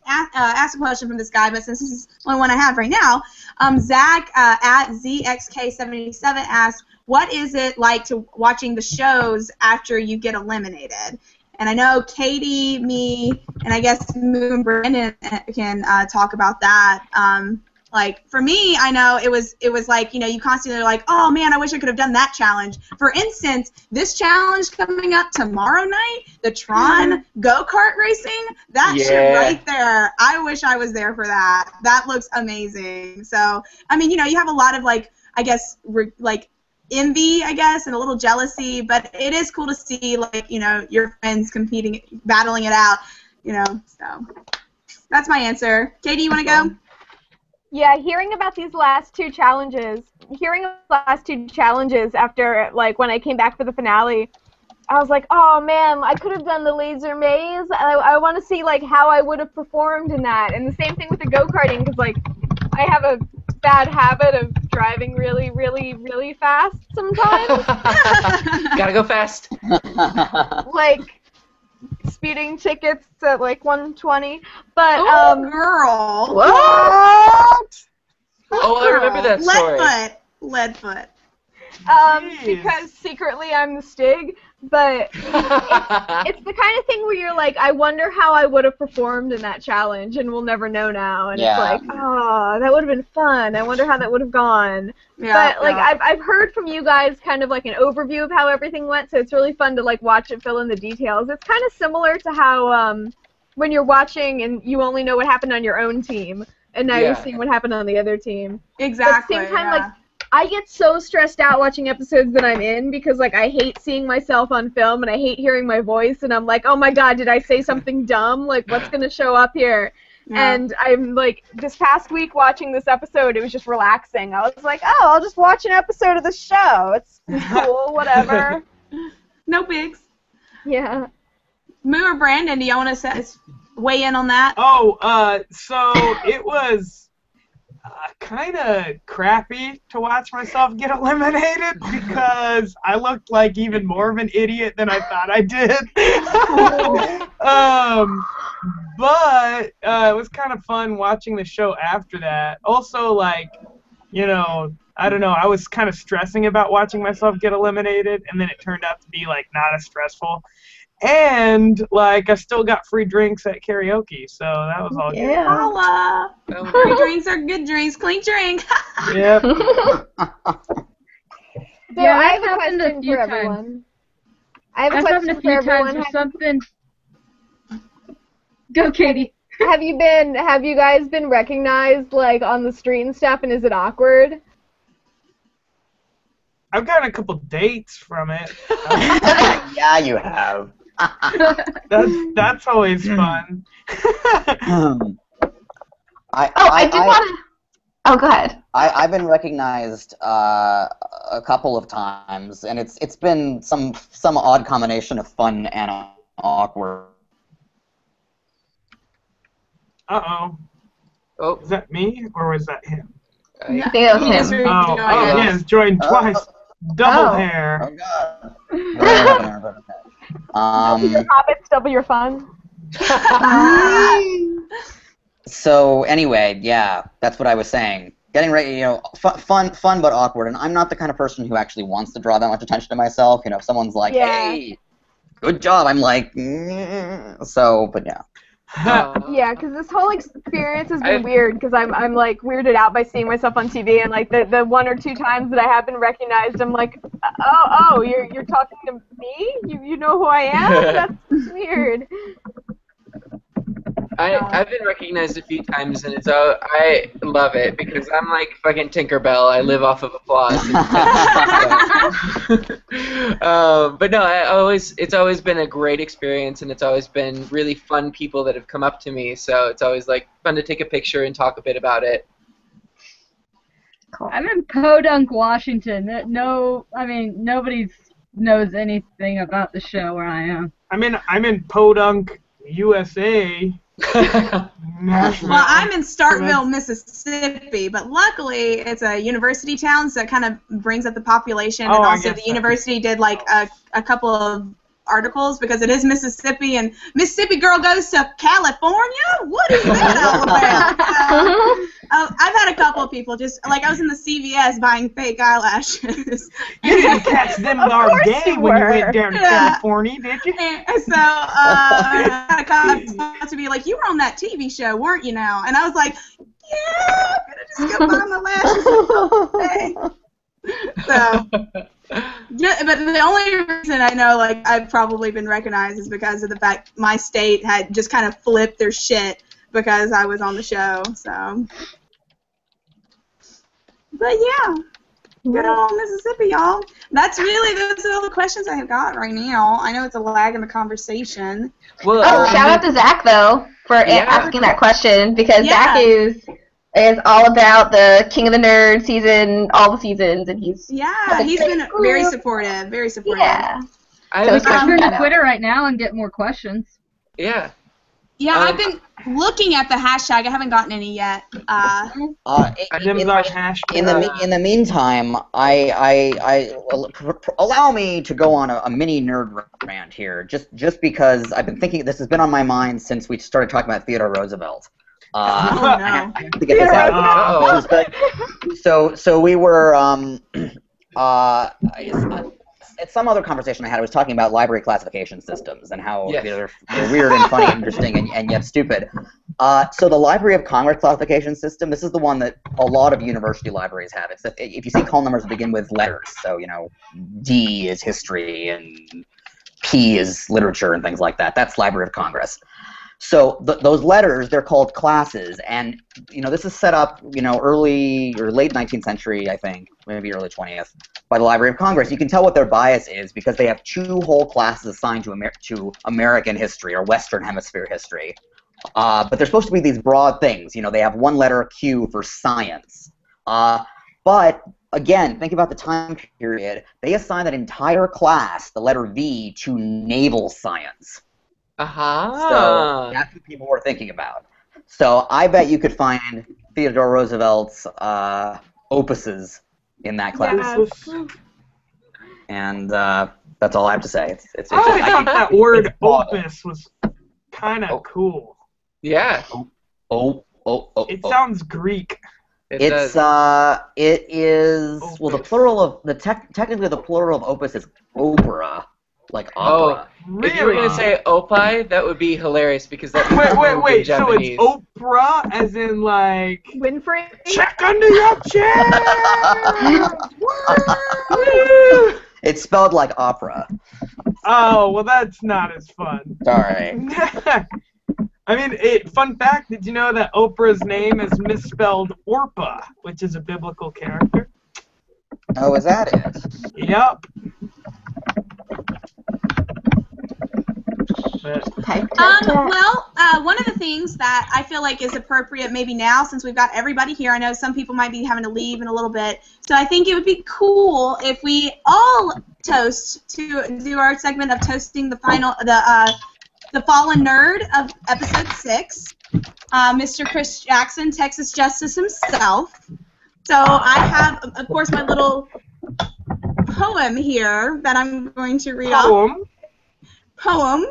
asked a question from this guy, but since this is the only one I have right now, Zach at ZXK77 asks, what is it like to watching the shows after you get eliminated? And I know Katie, me, and I guess Moo and Brandon can talk about that. Like, for me, I know it was like, you know, you constantly are like, oh, man, I wish I could have done that challenge. For instance, this challenge coming up tomorrow night, the Tron go-kart racing, that shit right there, I wish I was there for that. That looks amazing. So, I mean, you know, you have a lot of, like, I guess, like, envy, I guess, and a little jealousy, but it is cool to see, like, you know, your friends competing, battling it out, you know, so that's my answer. Katie, you want to go? Yeah, hearing about these last two challenges after, like, when I came back for the finale, I was like, oh, man, I could have done the laser maze. I want to see, like, how I would have performed in that. And the same thing with the go-karting, because, like, I have a bad habit of driving really, really, really fast sometimes. Gotta go fast. Like, speeding tickets at, like, 120. But, girl. What? Oh, I remember that story. Leadfoot. Because secretly I'm the Stig, but it's the kind of thing where you're like, I wonder how I would have performed in that challenge, and we'll never know now. And it's like, oh, that would have been fun. I wonder how that would have gone. Yeah, but like, I've heard from you guys kind of like an overview of how everything went, so it's really fun to like watch it fill in the details. It's kind of similar to how when you're watching and you only know what happened on your own team, and now you're seeing what happened on the other team. Exactly. But at the same time, like, I get so stressed out watching episodes that I'm in because, like, I hate seeing myself on film and I hate hearing my voice, and I'm like, oh my god, did I say something dumb? Like, what's going to show up here? Yeah. And I'm, like, this past week watching this episode, it was just relaxing. I was like, oh, I'll just watch an episode of the show. It's cool, whatever. No bigs. Yeah. Moo or Brandon, do y'all want to weigh in on that? Oh, so it was kind of crappy to watch myself get eliminated because I looked like even more of an idiot than I thought I did. But it was kind of fun watching the show after that. Also, like, you know, I don't know, I was kind of stressing about watching myself get eliminated, and then it turned out to be, like, not as stressful. And, like, I still got free drinks at karaoke, so that was all good. Holla! Free drinks are good drinks. Clean drink. Yep. So I have a question for everyone. I have a question for everyone. Or something. Go, Katie. Have you guys been recognized, like, on the street and stuff, and is it awkward? I've gotten a couple dates from it. Yeah, you have. That's always fun. Oh, go ahead. I've been recognized a couple of times, and it's been some odd combination of fun and awkward. Uh-oh. Oh. Is that me, or was that him? He is he has joined twice. Double hair. Oh, God. Double your hobbits, double your fun. So anyway, yeah, that's what I was saying. Getting ready, you know, fun but awkward. And I'm not the kind of person who actually wants to draw that much attention to myself. You know, if someone's like, "Hey, good job," I'm like, so. But yeah. Yeah, because this whole experience has been weird because I'm like weirded out by seeing myself on TV, and like the one or two times that I have been recognized, I'm like, oh, you're talking to me? You know who I am? That's weird. I've been recognized a few times, and I love it because I'm like fucking Tinkerbell. I live off of applause. But no, it's always been a great experience, and it's always been really fun people that have come up to me. So it's always like fun to take a picture and talk a bit about it. Cool. I'm in Podunk, Washington. Nobody knows anything about the show where I am. I'm in Podunk, USA. Well, I'm in Starkville, Mississippi, but luckily it's a university town, so it kind of brings up the population. And also the university did like a couple of articles because it is Mississippi, and Mississippi girl goes to California? What is that all about? I've had a couple of people just, like I was in the CVS buying fake eyelashes. You didn't catch them our game when you went down to California, did you? And so I had a couple to be like, you were on that TV show, weren't you now? And I was like, yeah, I'm going to just go buy my lashes. So, yeah, but the only reason I know, like, I've probably been recognized is because of the fact my state had just kind of flipped their shit because I was on the show, so. But yeah, good old Mississippi, y'all. That's really, those are all the questions I have got right now. I know it's a lag in the conversation. Well, shout out to Zach, though, for asking that question, because Zach is all about the King of the Nerds season, all the seasons, and he's been very supportive, very supportive. Yeah. So turn to Twitter right now and get more questions. Yeah. Yeah, I've been looking at the hashtag. I haven't gotten any yet. In the meantime, allow me to go on a mini nerd rant here, just because I've been thinking. This has been on my mind since we started talking about Theodore Roosevelt. I have to get this out. So we were at some other conversation I had, I was talking about library classification systems and how they're weird and funny and interesting and yet stupid. So the Library of Congress classification system, this is the one that a lot of university libraries have. It's if you see call numbers that begin with letters, so D is history and P is literature and things like that. That's Library of Congress. So those letters, they're called classes, and this is set up early or late 19th century, I think, maybe early 20th, by the Library of Congress. You can tell what their bias is because they have 2 whole classes assigned to American history or Western Hemisphere history. But they're supposed to be these broad things. They have 1 letter Q for science. But again, think about the time period. They assign that entire class, the letter V, to naval science. So that's what people were thinking about. So I bet you could find Theodore Roosevelt's opuses in that class. Yes. And that's all I have to say. It's I thought that word opus was kind of cool. Yeah. It sounds Greek. It is opus. Well, the plural of technically the plural of opus is opera. Like opera. Really? If you were going to say opie, that would be hilarious because that wait. So it's Oprah as in like Winfrey? Check under your chair! It's spelled like opera. Oh, well that's not as fun. Sorry. I mean, fun fact, did you know that Oprah's name is misspelled Orpah, which is a biblical character? Oh, is that it? Yep. One of the things that I feel like is appropriate maybe now, since we've got everybody here, I know some people might be having to leave in a little bit, so I think it would be cool if we all toast to do our segment of toasting the fallen nerd of episode 6, Mr. Chris Jackson, Texas Justice himself. So I have, of course, my little poem here that I'm going to read off. Poem.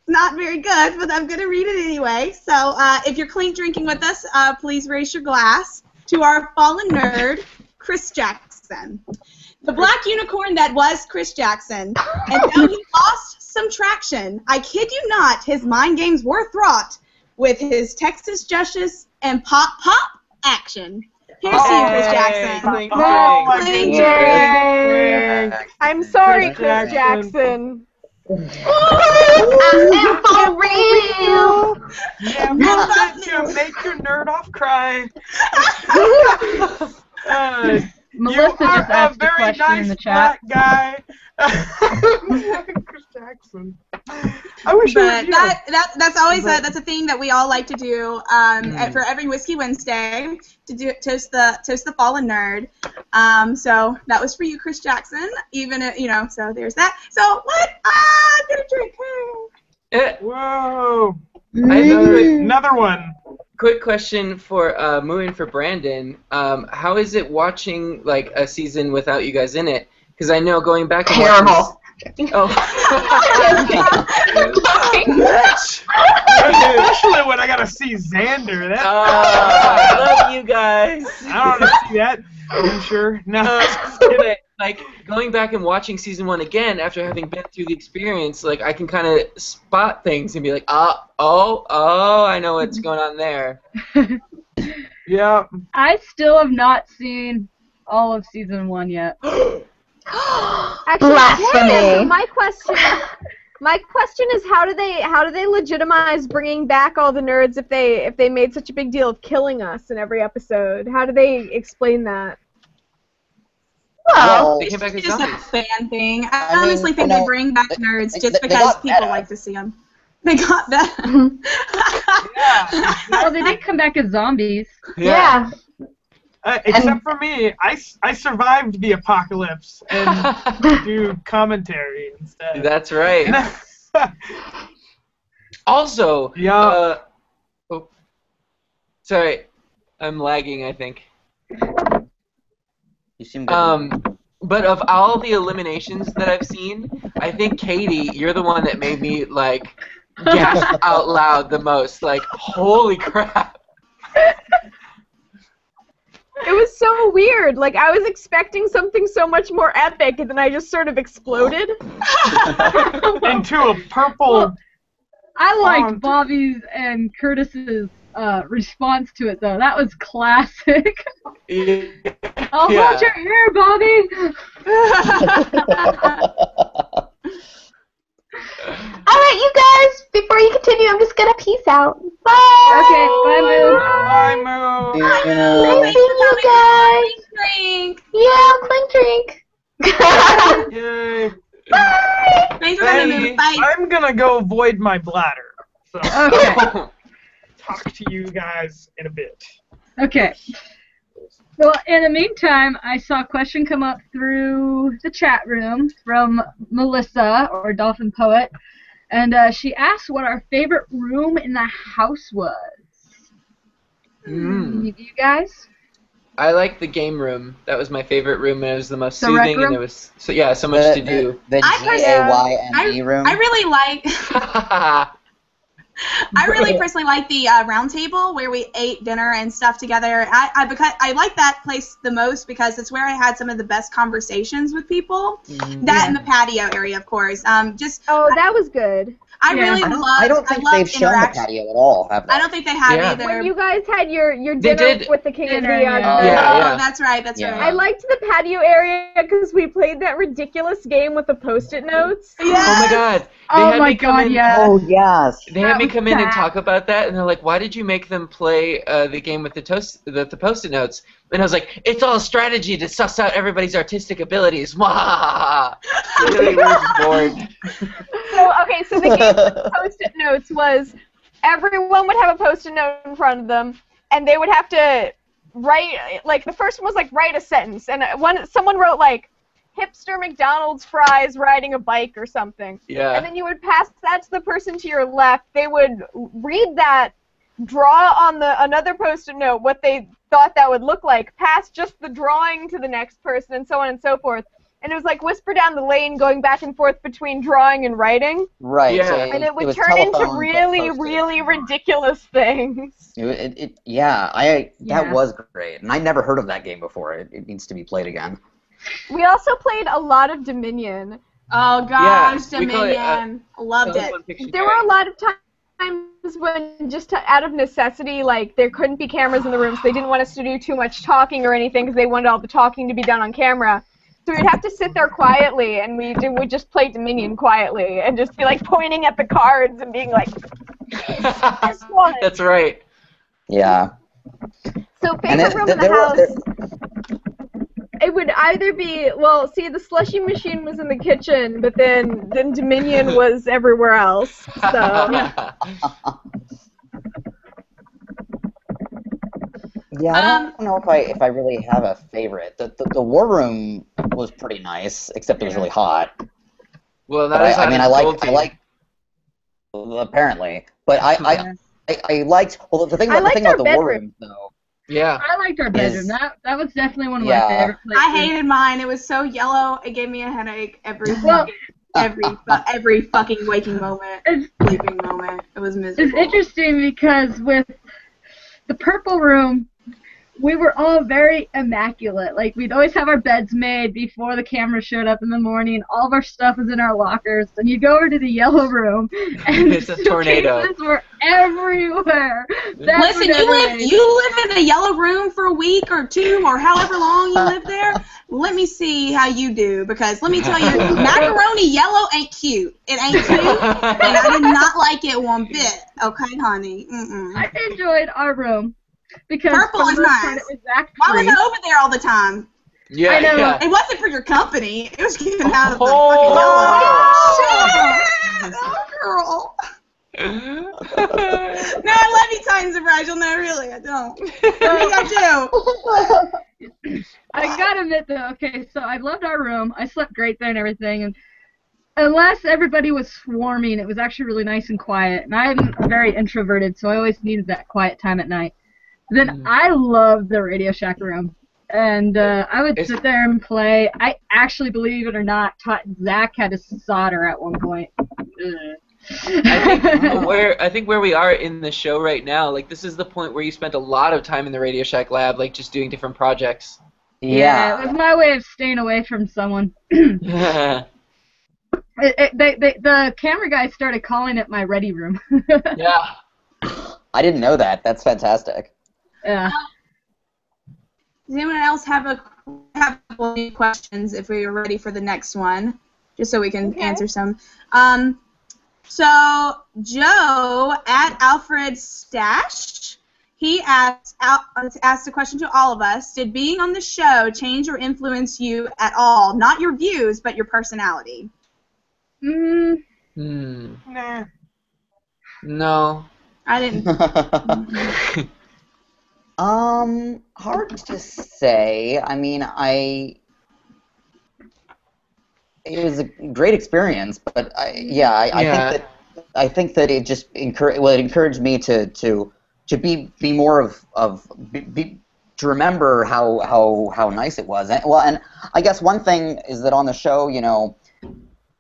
Not very good, but I'm going to read it anyway. So if you're clean drinking with us, please raise your glass to our fallen nerd, Chris Jackson. The black unicorn that was Chris Jackson, and though he lost some traction, I kid you not, his mind games were fraught with his Texas Justice and pop action. Here's to you, Chris Jackson. Clean drink. I'm sorry, Chris Jackson. I'm for real. Yeah, we'll let you make your nerd off cry. Melissa just asked a question nice in the chat. Black guy. Chris Jackson. I wish But that's always that's a thing that we all like to do for every Whiskey Wednesday to toast the fallen nerd. So that was for you, Chris Jackson. Even so there's that. So what? Get a drink. Whoa! I have Another one. Quick question for Moo and for Brandon. How is it watching like a season without you guys in it? Because I know going back and Terrible. Especially when I gotta see Xander. I love you guys. I don't want to see that. Are you sure? No. Like going back and watching season 1 again after having been through the experience, like I can kind of spot things and be like, oh, I know what's going on there. Yeah. I still have not seen all of season 1 yet. Actually, Blasphemy. yeah, so my question is how do they legitimize bringing back all the nerds if they made such a big deal of killing us in every episode? How do they explain that? Well, They came back as It's just a zombies. fan thing. I I honestly mean, think they bring back nerds just they because got people better. like to see them. They got that. Yeah. Well, they did come back as zombies. yeah. Except for me, I survived the apocalypse and do commentary instead. That's right. Also, Yeah. sorry, I'm lagging, I think. You seem good. But of all the eliminations that I've seen, I think Katie, you're the one that made me like gasp out loud the most. Like, holy crap! It was so weird. Like I was expecting something so much more epic, and then I just sort of exploded. Into a purple. I liked Bobby's and Curtis's response to it, though. That was classic. I'll hold your hair, Bobby. Alright, you guys, before you continue, I'm just gonna peace out. Bye! Okay, bye, Moo. Bye, Moo. Nice seeing you guys. Drink. Yeah, clink drink. Yay. Bye! Thanks for having me. Bye. I'm gonna go void my bladder. So Okay. talk to you guys in a bit. Okay. Well, in the meantime, I saw a question come up through the chat room from Melissa, or Dolphin Poet, and she asked what our favorite room in the house was. You guys? I like the game room. That was my favorite room, and it was the most The rec soothing, room? and there was so much to do. The GAYME room. I really like. I really personally like the round table where we ate dinner and stuff together. I like that place the most because it's where I had some of the best conversations with people. That and the patio area, of course. That was good. I really loved. I don't think they've shown the patio at all, have they? I don't think they have Yeah. either. When you guys had your They dinner did. with the King of the Yeah. That's right. That's Yeah. right. I liked the patio area because we played that ridiculous game with the Post-it notes. Oh my god. They Oh had my me come god, in, yes. Oh, yes. They had me come in and sad. talk about that, and they're like, "Why did you make them play the game with the Post-it notes?" And I was like, "It's all strategy to suss out everybody's artistic abilities." Wah! Really was bored. So the game with Post-it notes was everyone would have a Post-it note in front of them, and they would have to write, like, the first one was, like, write a sentence, and someone wrote, like, hipster McDonald's fries riding a bike or something. Yeah. And then you would pass that to the person to your left. They would read that, draw on another Post-it note what they thought that would look like, pass just the drawing to the next person, and so on and so forth. And it was like whisper down the lane going back and forth between drawing and writing. Right. Yeah. So And it would was turn into telephone, but really, posted. really ridiculous things. That was great, and I never heard of that game before. It needs to be played again. We also played a lot of Dominion. Oh gosh, Yeah, we call it, Dominion. Loved it. There were a lot of times when just out of necessity, like, there couldn't be cameras in the room, so they didn't want us to do too much talking or anything because they wanted all the talking to be done on camera. So we'd have to sit there quietly, and we'd just play Dominion quietly and just be, like, pointing at the cards and being like, this one. That's right. Yeah. So And favorite room in the house. it would either be, well, see, the slushy machine was in the kitchen, but then Dominion was everywhere else. So. Yeah, I don't know if I really have a favorite. The war room was pretty nice, except it was really hot. Well, that is I mean, I like apparently, but I liked. Well, the thing about the war room though. Yeah. I liked our bedroom. That was definitely one of my favorite places. I hated mine. It was so yellow. It gave me a headache every fucking waking moment, sleeping moment. It was miserable. It's interesting because with the purple room, we were all very immaculate. Like, we'd always have our beds made before the camera showed up in the morning. All of our stuff was in our lockers. And you go over to the yellow room, and it's a tornado. Suitcases were everywhere. Listen, you live in a yellow room for a week or two or however long you live there. Let me see how you do, because let me tell you, macaroni yellow ain't cute. It ain't cute, and I did not like it one bit. Okay, honey. I enjoyed our room. Because purple is nice. Why was I over there all the time? Yeah, I know. Yeah. It wasn't for your company. It was getting out of the fucking yellow. Oh, girl. No, I love you, Titans of Rigel. No, really, I don't. I do. I gotta admit, though, okay, so I loved our room. I slept great there and everything, and unless everybody was swarming, it was actually really nice and quiet. And I'm very introverted, so I always needed that quiet time at night. Then I loved the Radio Shack room, and I would sit there and play. I actually, believe it or not, taught Zach how to solder at one point. I think where we are in the show right now, like, this is the point where you spent a lot of time in the Radio Shack lab, like, just doing different projects. Yeah, it was my way of staying away from someone. The camera guys started calling it my ready room. Yeah. I didn't know that. That's fantastic. Yeah. Does anyone else have a couple of questions if we are ready for the next one, just so we can answer some? So Joe at Alfred Stash, he asked a question to all of us. Did being on the show change or influence you at all? Not your views, but your personality. Nah. No. I didn't. Hard to say. I mean, it was a great experience, but I think that it just encouraged me to be more to remember how nice it was. And I guess one thing is that on the show, you know,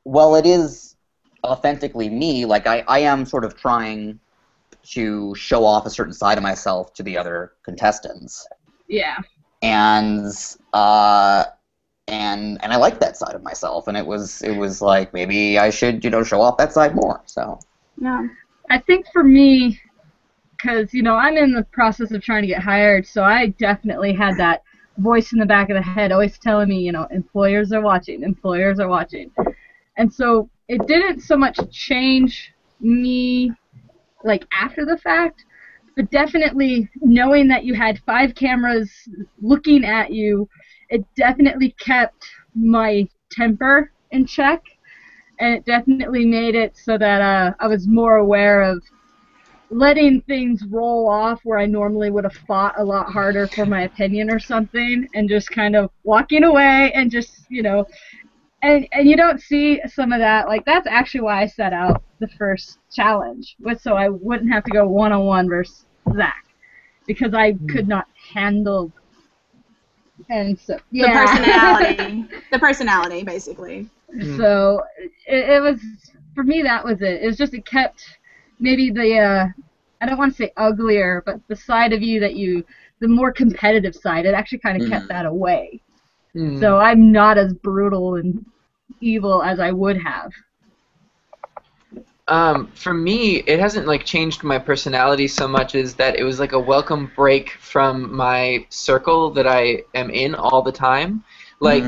while it is authentically me, like I am sort of trying to show off a certain side of myself to the other contestants. Yeah. And I like that side of myself, and it was like, maybe I should, you know, show off that side more. So. No. I think for me, because, you know, I'm in the process of trying to get hired, so I definitely had that voice in the back of the head always telling me, you know, employers are watching, employers are watching. And so it didn't so much change me, like, after the fact, but definitely knowing that you had 5 cameras looking at you, it definitely kept my temper in check, and it definitely made it so that I was more aware of letting things roll off where I normally would have fought a lot harder for my opinion or something, and just kind of walking away and just, you know, and you don't see some of that. Like, that's actually why I set out the first challenge, was so I wouldn't have to go one-on-one versus Zach, because I could not handle. And so, yeah. The personality, basically. So it was, for me, that was it. It was just, it kept maybe the I don't want to say uglier, but the side of you that the more competitive side, it actually kind of kept that away. So I'm not as brutal and evil as I would have. For me, it hasn't, like, changed my personality so much as that it was like a welcome break from my circle that I am in all the time. Like,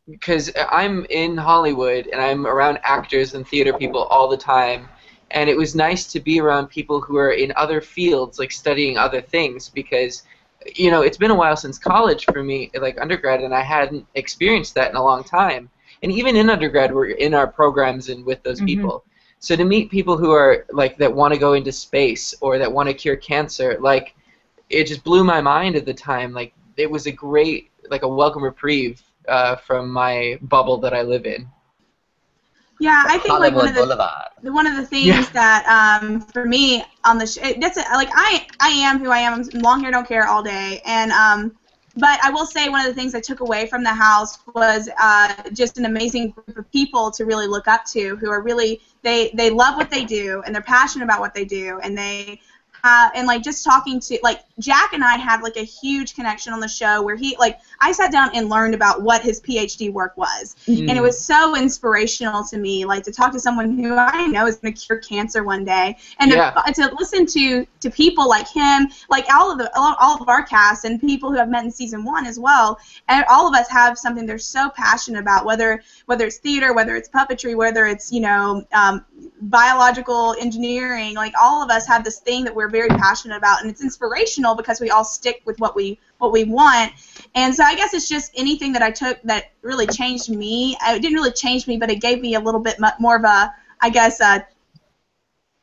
because I'm in Hollywood and I'm around actors and theater people all the time, and it was nice to be around people who are in other fields, like studying other things, because you know, it's been a while since college for me, like undergrad, and I hadn't experienced that in a long time. And even in undergrad, we're in our programs and with those people. So to meet people who are like that want to go into space or that want to cure cancer, like it just blew my mind at the time. Like it was a great, like a welcome reprieve from my bubble that I live in. Yeah, I think like one of the things that for me on the like I am who I am. I'm long hair, don't care all day, and but I will say one of the things I took away from the house was just an amazing group of people to really look up to, who are really they love what they do and they're passionate about what they do, and they and like just talking to like Jack and I had like a huge connection on the show where he like I sat down and learned about what his PhD work was, and it was so inspirational to me, like to talk to someone who I know is going to cure cancer one day, and to listen to people like him, like all of our cast and people who have met in season 1 as well, and all of us have something they're so passionate about, whether it's theater, whether it's puppetry, whether it's biological engineering, like all of us have this thing that we're very passionate about, and it's inspirational because we all stick with what we want. And so I guess it's just anything that I took that really changed me. It didn't really change me, but it gave me a little bit more of a, I guess, a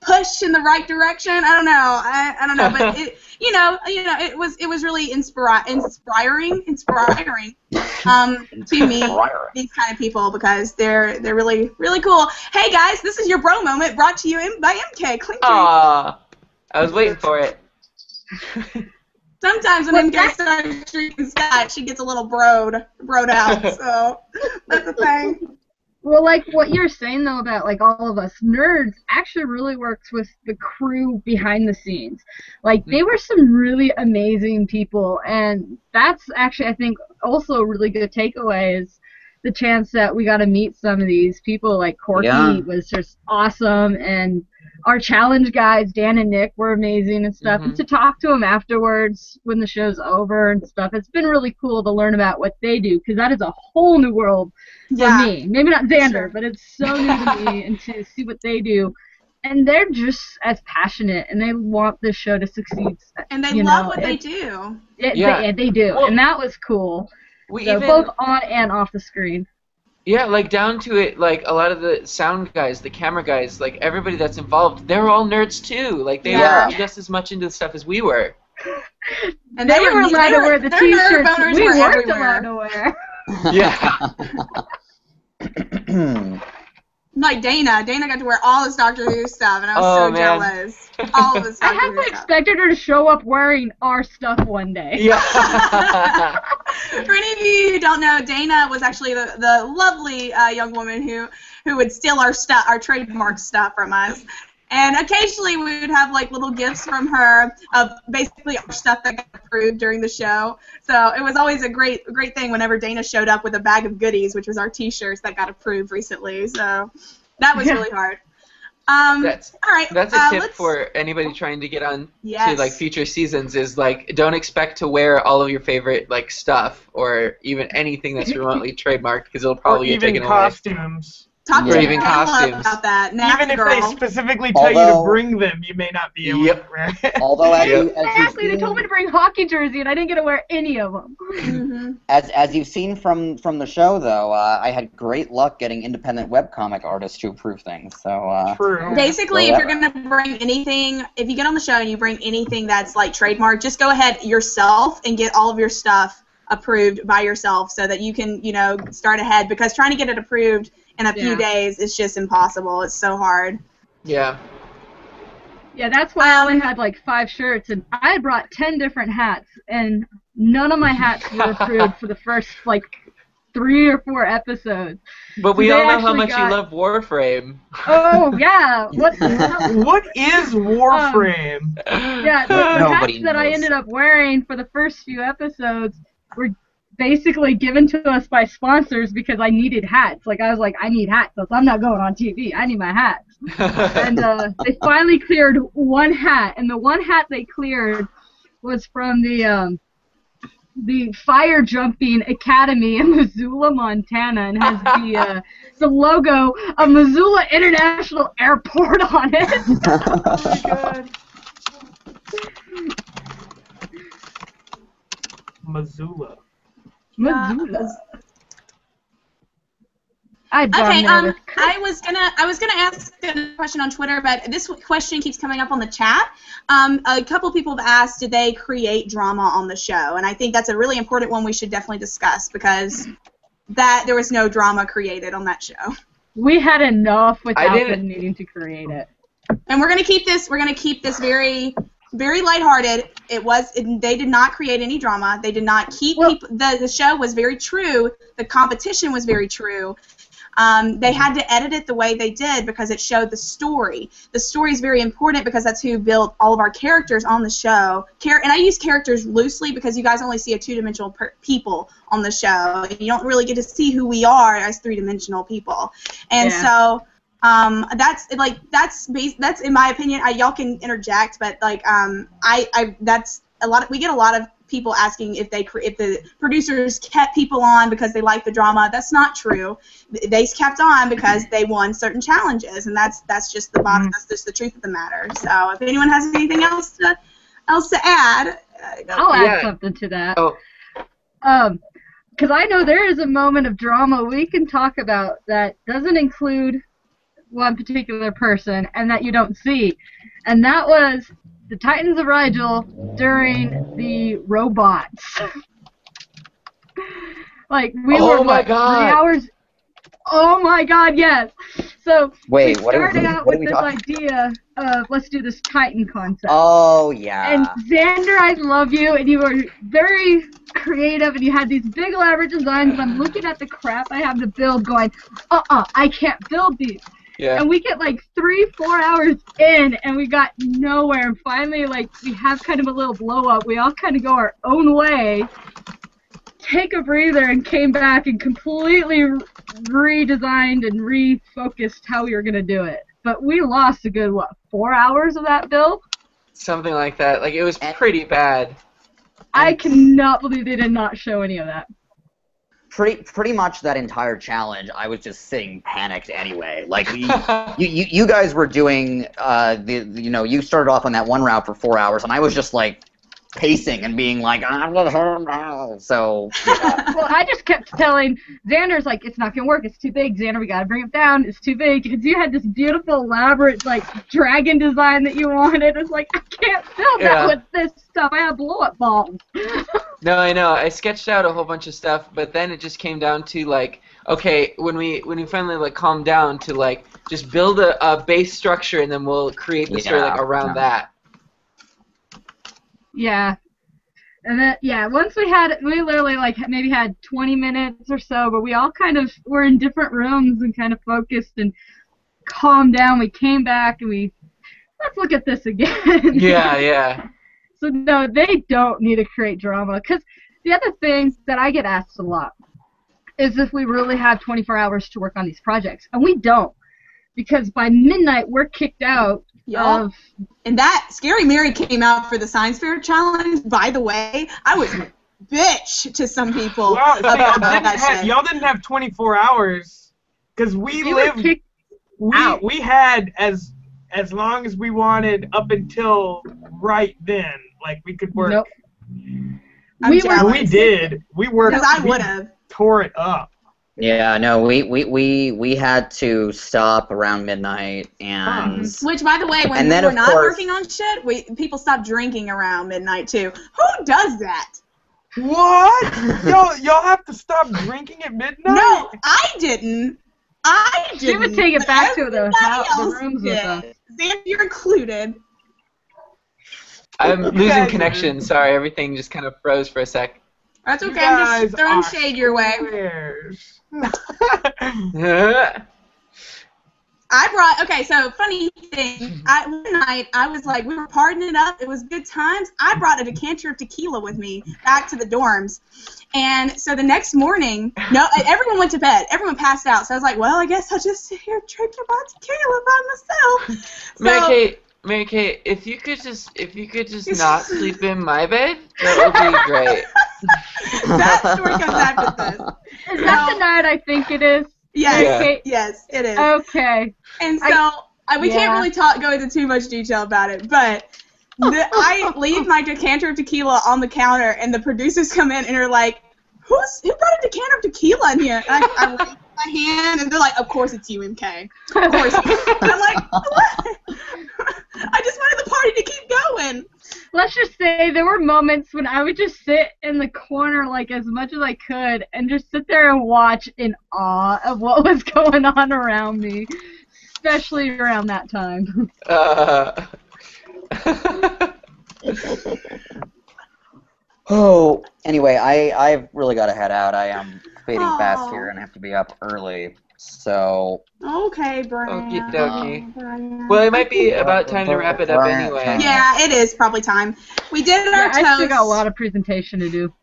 push in the right direction. I don't know. I don't know, but it, it was really inspiring to me, these kind of people, because they're really cool. Hey guys, this is your bro moment, brought to you by MK Clinky. Aww, I was waiting for it. Sometimes when MK starts drinking Scott, she gets a little broed out, so that's the thing. Well, like what you're saying though about like all of us nerds actually really works with the crew behind the scenes. Like they were some really amazing people, and that's actually I think also a really good takeaway is the chance that we got to meet some of these people. Like Corky was just awesome, and our challenge guys Dan and Nick were amazing and stuff. And to talk to them afterwards when the show's over and stuff, it's been really cool to learn about what they do, because that is a whole new world for me. Maybe not Xander, but it's so new to me, and to see what they do. And they're just as passionate, and they want this show to succeed. And they love what they do. They do, well, and that was cool. Both on and off the screen. Yeah, like down to it, like a lot of the sound guys, the camera guys, like everybody that's involved, they're all nerds too. Like they were just as much into the stuff as we were. And they were allowed to wear the t-shirts we weren't allowed to wear. Yeah. Like Dana got to wear all this Doctor Who stuff, and I was jealous. All of this Doctor Who stuff. I half expected her to show up wearing our stuff one day. Yeah. For any of you who don't know, Dana was actually the lovely young woman who would steal our stuff, our trademark stuff from us. And occasionally we would have like little gifts from her of basically our stuff that got approved during the show. So it was always a great thing whenever Dana showed up with a bag of goodies, which was our T-shirts that got approved recently. So that was really hard. All right. That's a tip for anybody trying to get on to like future seasons. Is like don't expect to wear all of your favorite like stuff or even anything that's remotely trademarked, because it'll probably get taken away. Costumes. Talk to me about that. Even if they specifically tell you to bring them, you may not be able to wear it. Although, exactly, they told me to bring hockey jersey, and I didn't get to wear any of them. As you've seen from the show, though, I had great luck getting independent webcomic artists to approve things. So True. Basically, if you're gonna bring anything, if you get on the show and you bring anything that's like trademark, just go ahead yourself and get all of your stuff approved by yourself, so that you can start ahead, because trying to get it approved in a few days is just impossible. It's so hard. Yeah. Yeah, that's why I only had like 5 shirts, and I had brought 10 different hats, and none of my hats were approved for the first like 3 or 4 episodes. But we all know how much you love Warframe. Oh yeah. What is Warframe? Yeah, the hats that I ended up wearing for the first few episodes were basically given to us by sponsors because I needed hats. Like I was like, I need hats, so I'm not going on TV. I need my hats. And they finally cleared one hat, and the one hat they cleared was from the Fire Jumping Academy in Missoula, Montana, and has the logo of Missoula International Airport on it. Oh my god. Missoula. Missoula. Okay, I was gonna ask a question on Twitter, but this question keeps coming up on the chat. A couple people have asked, did they create drama on the show? And I think that's a really important one we should definitely discuss, because there was no drama created on that show. We had enough without them needing to create it. And we're gonna keep this very, very lighthearted. They did not create any drama. They did not keep people. The show was very true. The competition was very true. They had to edit it the way they did because it showed the story. The story is very important because that's who built all of our characters on the show. And I use characters loosely because you guys only see a two-dimensional people on the show. You don't really get to see who we are as three-dimensional people. And so that's in my opinion. Y'all can interject, but like that's a lot. We get a lot of people asking if the producers kept people on because they like the drama. That's not true. They kept on because they won certain challenges, and that's just the bottom. That's just the truth of the matter. So if anyone has anything else to add, I'll add something to that. Because I know there is a moment of drama we can talk about that doesn't include one particular person and that you don't see, and that was the Titans of Rigel during the robots. Like, we were, 3 hours... Oh my god, yes! So, we started out with this idea of, let's do this Titan concept. Oh, yeah. And Xander, I love you, and you were very creative, and you had these big elaborate designs, and I'm looking at the crap I have to build going, I can't build these. Yeah. And we get like 3-4 hours in, and we got nowhere. And finally, like, we have kind of a little blow up. We all kind of go our own way, take a breather, and came back and completely redesigned and refocused how we were gonna do it. But we lost a good 4 hours of that build? Something like that. Like, it was pretty bad. I cannot believe they did not show any of that. Pretty much that entire challenge, I was just sitting panicked anyway. Like, you guys were doing you started off on that one route for 4 hours, and I was just like pacing and being like, so. Yeah. Well, I just kept telling Xander's like, it's not gonna work. It's too big. Xander, we gotta bring it down. It's too big. Because you had this beautiful, elaborate like dragon design that you wanted. It's like, I can't build that with this stuff. I have blow-up balls. No, I know. I sketched out a whole bunch of stuff, but then it just came down to like, okay, when we finally like calmed down to like just build a base structure, and then we'll create the story like around that. Yeah. And then once we literally like maybe had 20 minutes or so, but we all kind of were in different rooms and kind of focused and calmed down. We came back and let's look at this again. Yeah. So no, they don't need to create drama. Because the other thing that I get asked a lot is if we really have 24 hours to work on these projects. And we don't. Because by midnight, we're kicked out of... And that Scary Mary came out for the Science Fair Challenge, by the way. I was a bitch to some people about that shit. Y'all didn't have 24 hours. Because we had as long as we wanted up until right then. Like, we could work. Nope. We did. We worked. Because I would have. Tore it up. Yeah, no, we had to stop around midnight, and... Which, by the way, when we were not working on shit, people stopped drinking around midnight, too. Who does that? What? Y'all have to stop drinking at midnight? No, I didn't. She would take it back to the rooms with us. Xander included. I'm losing connection. Sorry, everything just kind of froze for a sec. That's okay. I'm just throwing shade your way. So funny thing, one night I was like, we were partying it up, it was good times. I brought a decanter of tequila with me back to the dorms. And so the next morning, everyone went to bed. Everyone passed out. So I was like, well, I guess I'll just sit here drinking my tequila by myself. Mary Kate, if you could just not sleep in my bed, that would be great. That story comes after this. Is that the night I think it is? Yes, yes, it is. Okay. And so we can't really go into too much detail about it, but I leave my decanter of tequila on the counter, and the producers come in and are like, who brought a decanter of tequila in here? And I wave my hand, and they're like, of course it's you, MK. Of course. And I'm like, what? I just wanted the party to keep going. Let's just say there were moments when I would just sit in the corner like as much as I could and just sit there and watch in awe of what was going on around me, especially around that time. Oh, anyway, I've really got to head out. I am fading fast here and I have to be up early. So. Okay, Brian. Okie dokie. Well, it might be about time to wrap it up anyway. Yeah, it is probably time. We did our toast. I still got a lot of presentation to do.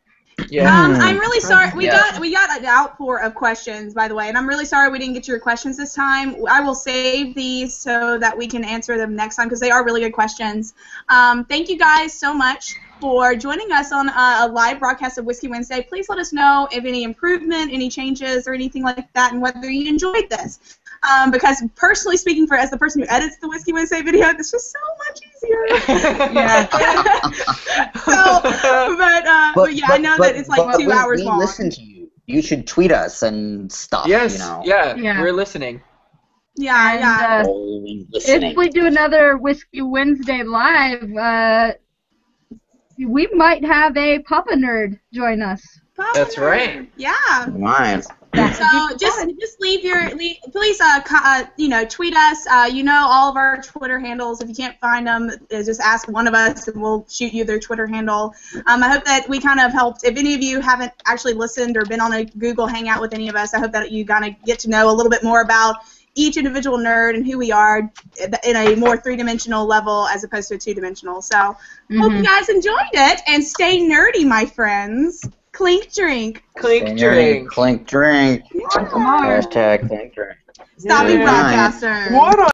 Yeah. I'm really sorry. We got an outpour of questions, by the way, and I'm really sorry we didn't get to your questions this time. I will save these so that we can answer them next time because they are really good questions. Thank you guys so much for joining us on a live broadcast of Whiskey Wednesday. Please let us know if any improvement, any changes, or anything like that, and whether you enjoyed this. Because personally speaking, as the person who edits the Whiskey Wednesday video, it's just so much easier. Yeah. But yeah, I know that it's like 2 hours long. We listen to you. You should tweet us and stuff. Yes. You know. Yeah. We're listening. Yeah. If we do another Whiskey Wednesday live, we might have a Papa Nerd join us. That's right. Yeah. Nice. So just please tweet us. All of our Twitter handles. If you can't find them, just ask one of us and we'll shoot you their Twitter handle. I hope that we kind of helped. If any of you haven't actually listened or been on a Google Hangout with any of us, I hope that you kind of get to know a little bit more about each individual nerd and who we are in a more three-dimensional level as opposed to a two-dimensional. So hope you guys enjoyed it and stay nerdy, my friends. Clink drink. Clink drink. Clink drink. Yeah. Hashtag clink drink. Stop being broadcaster. What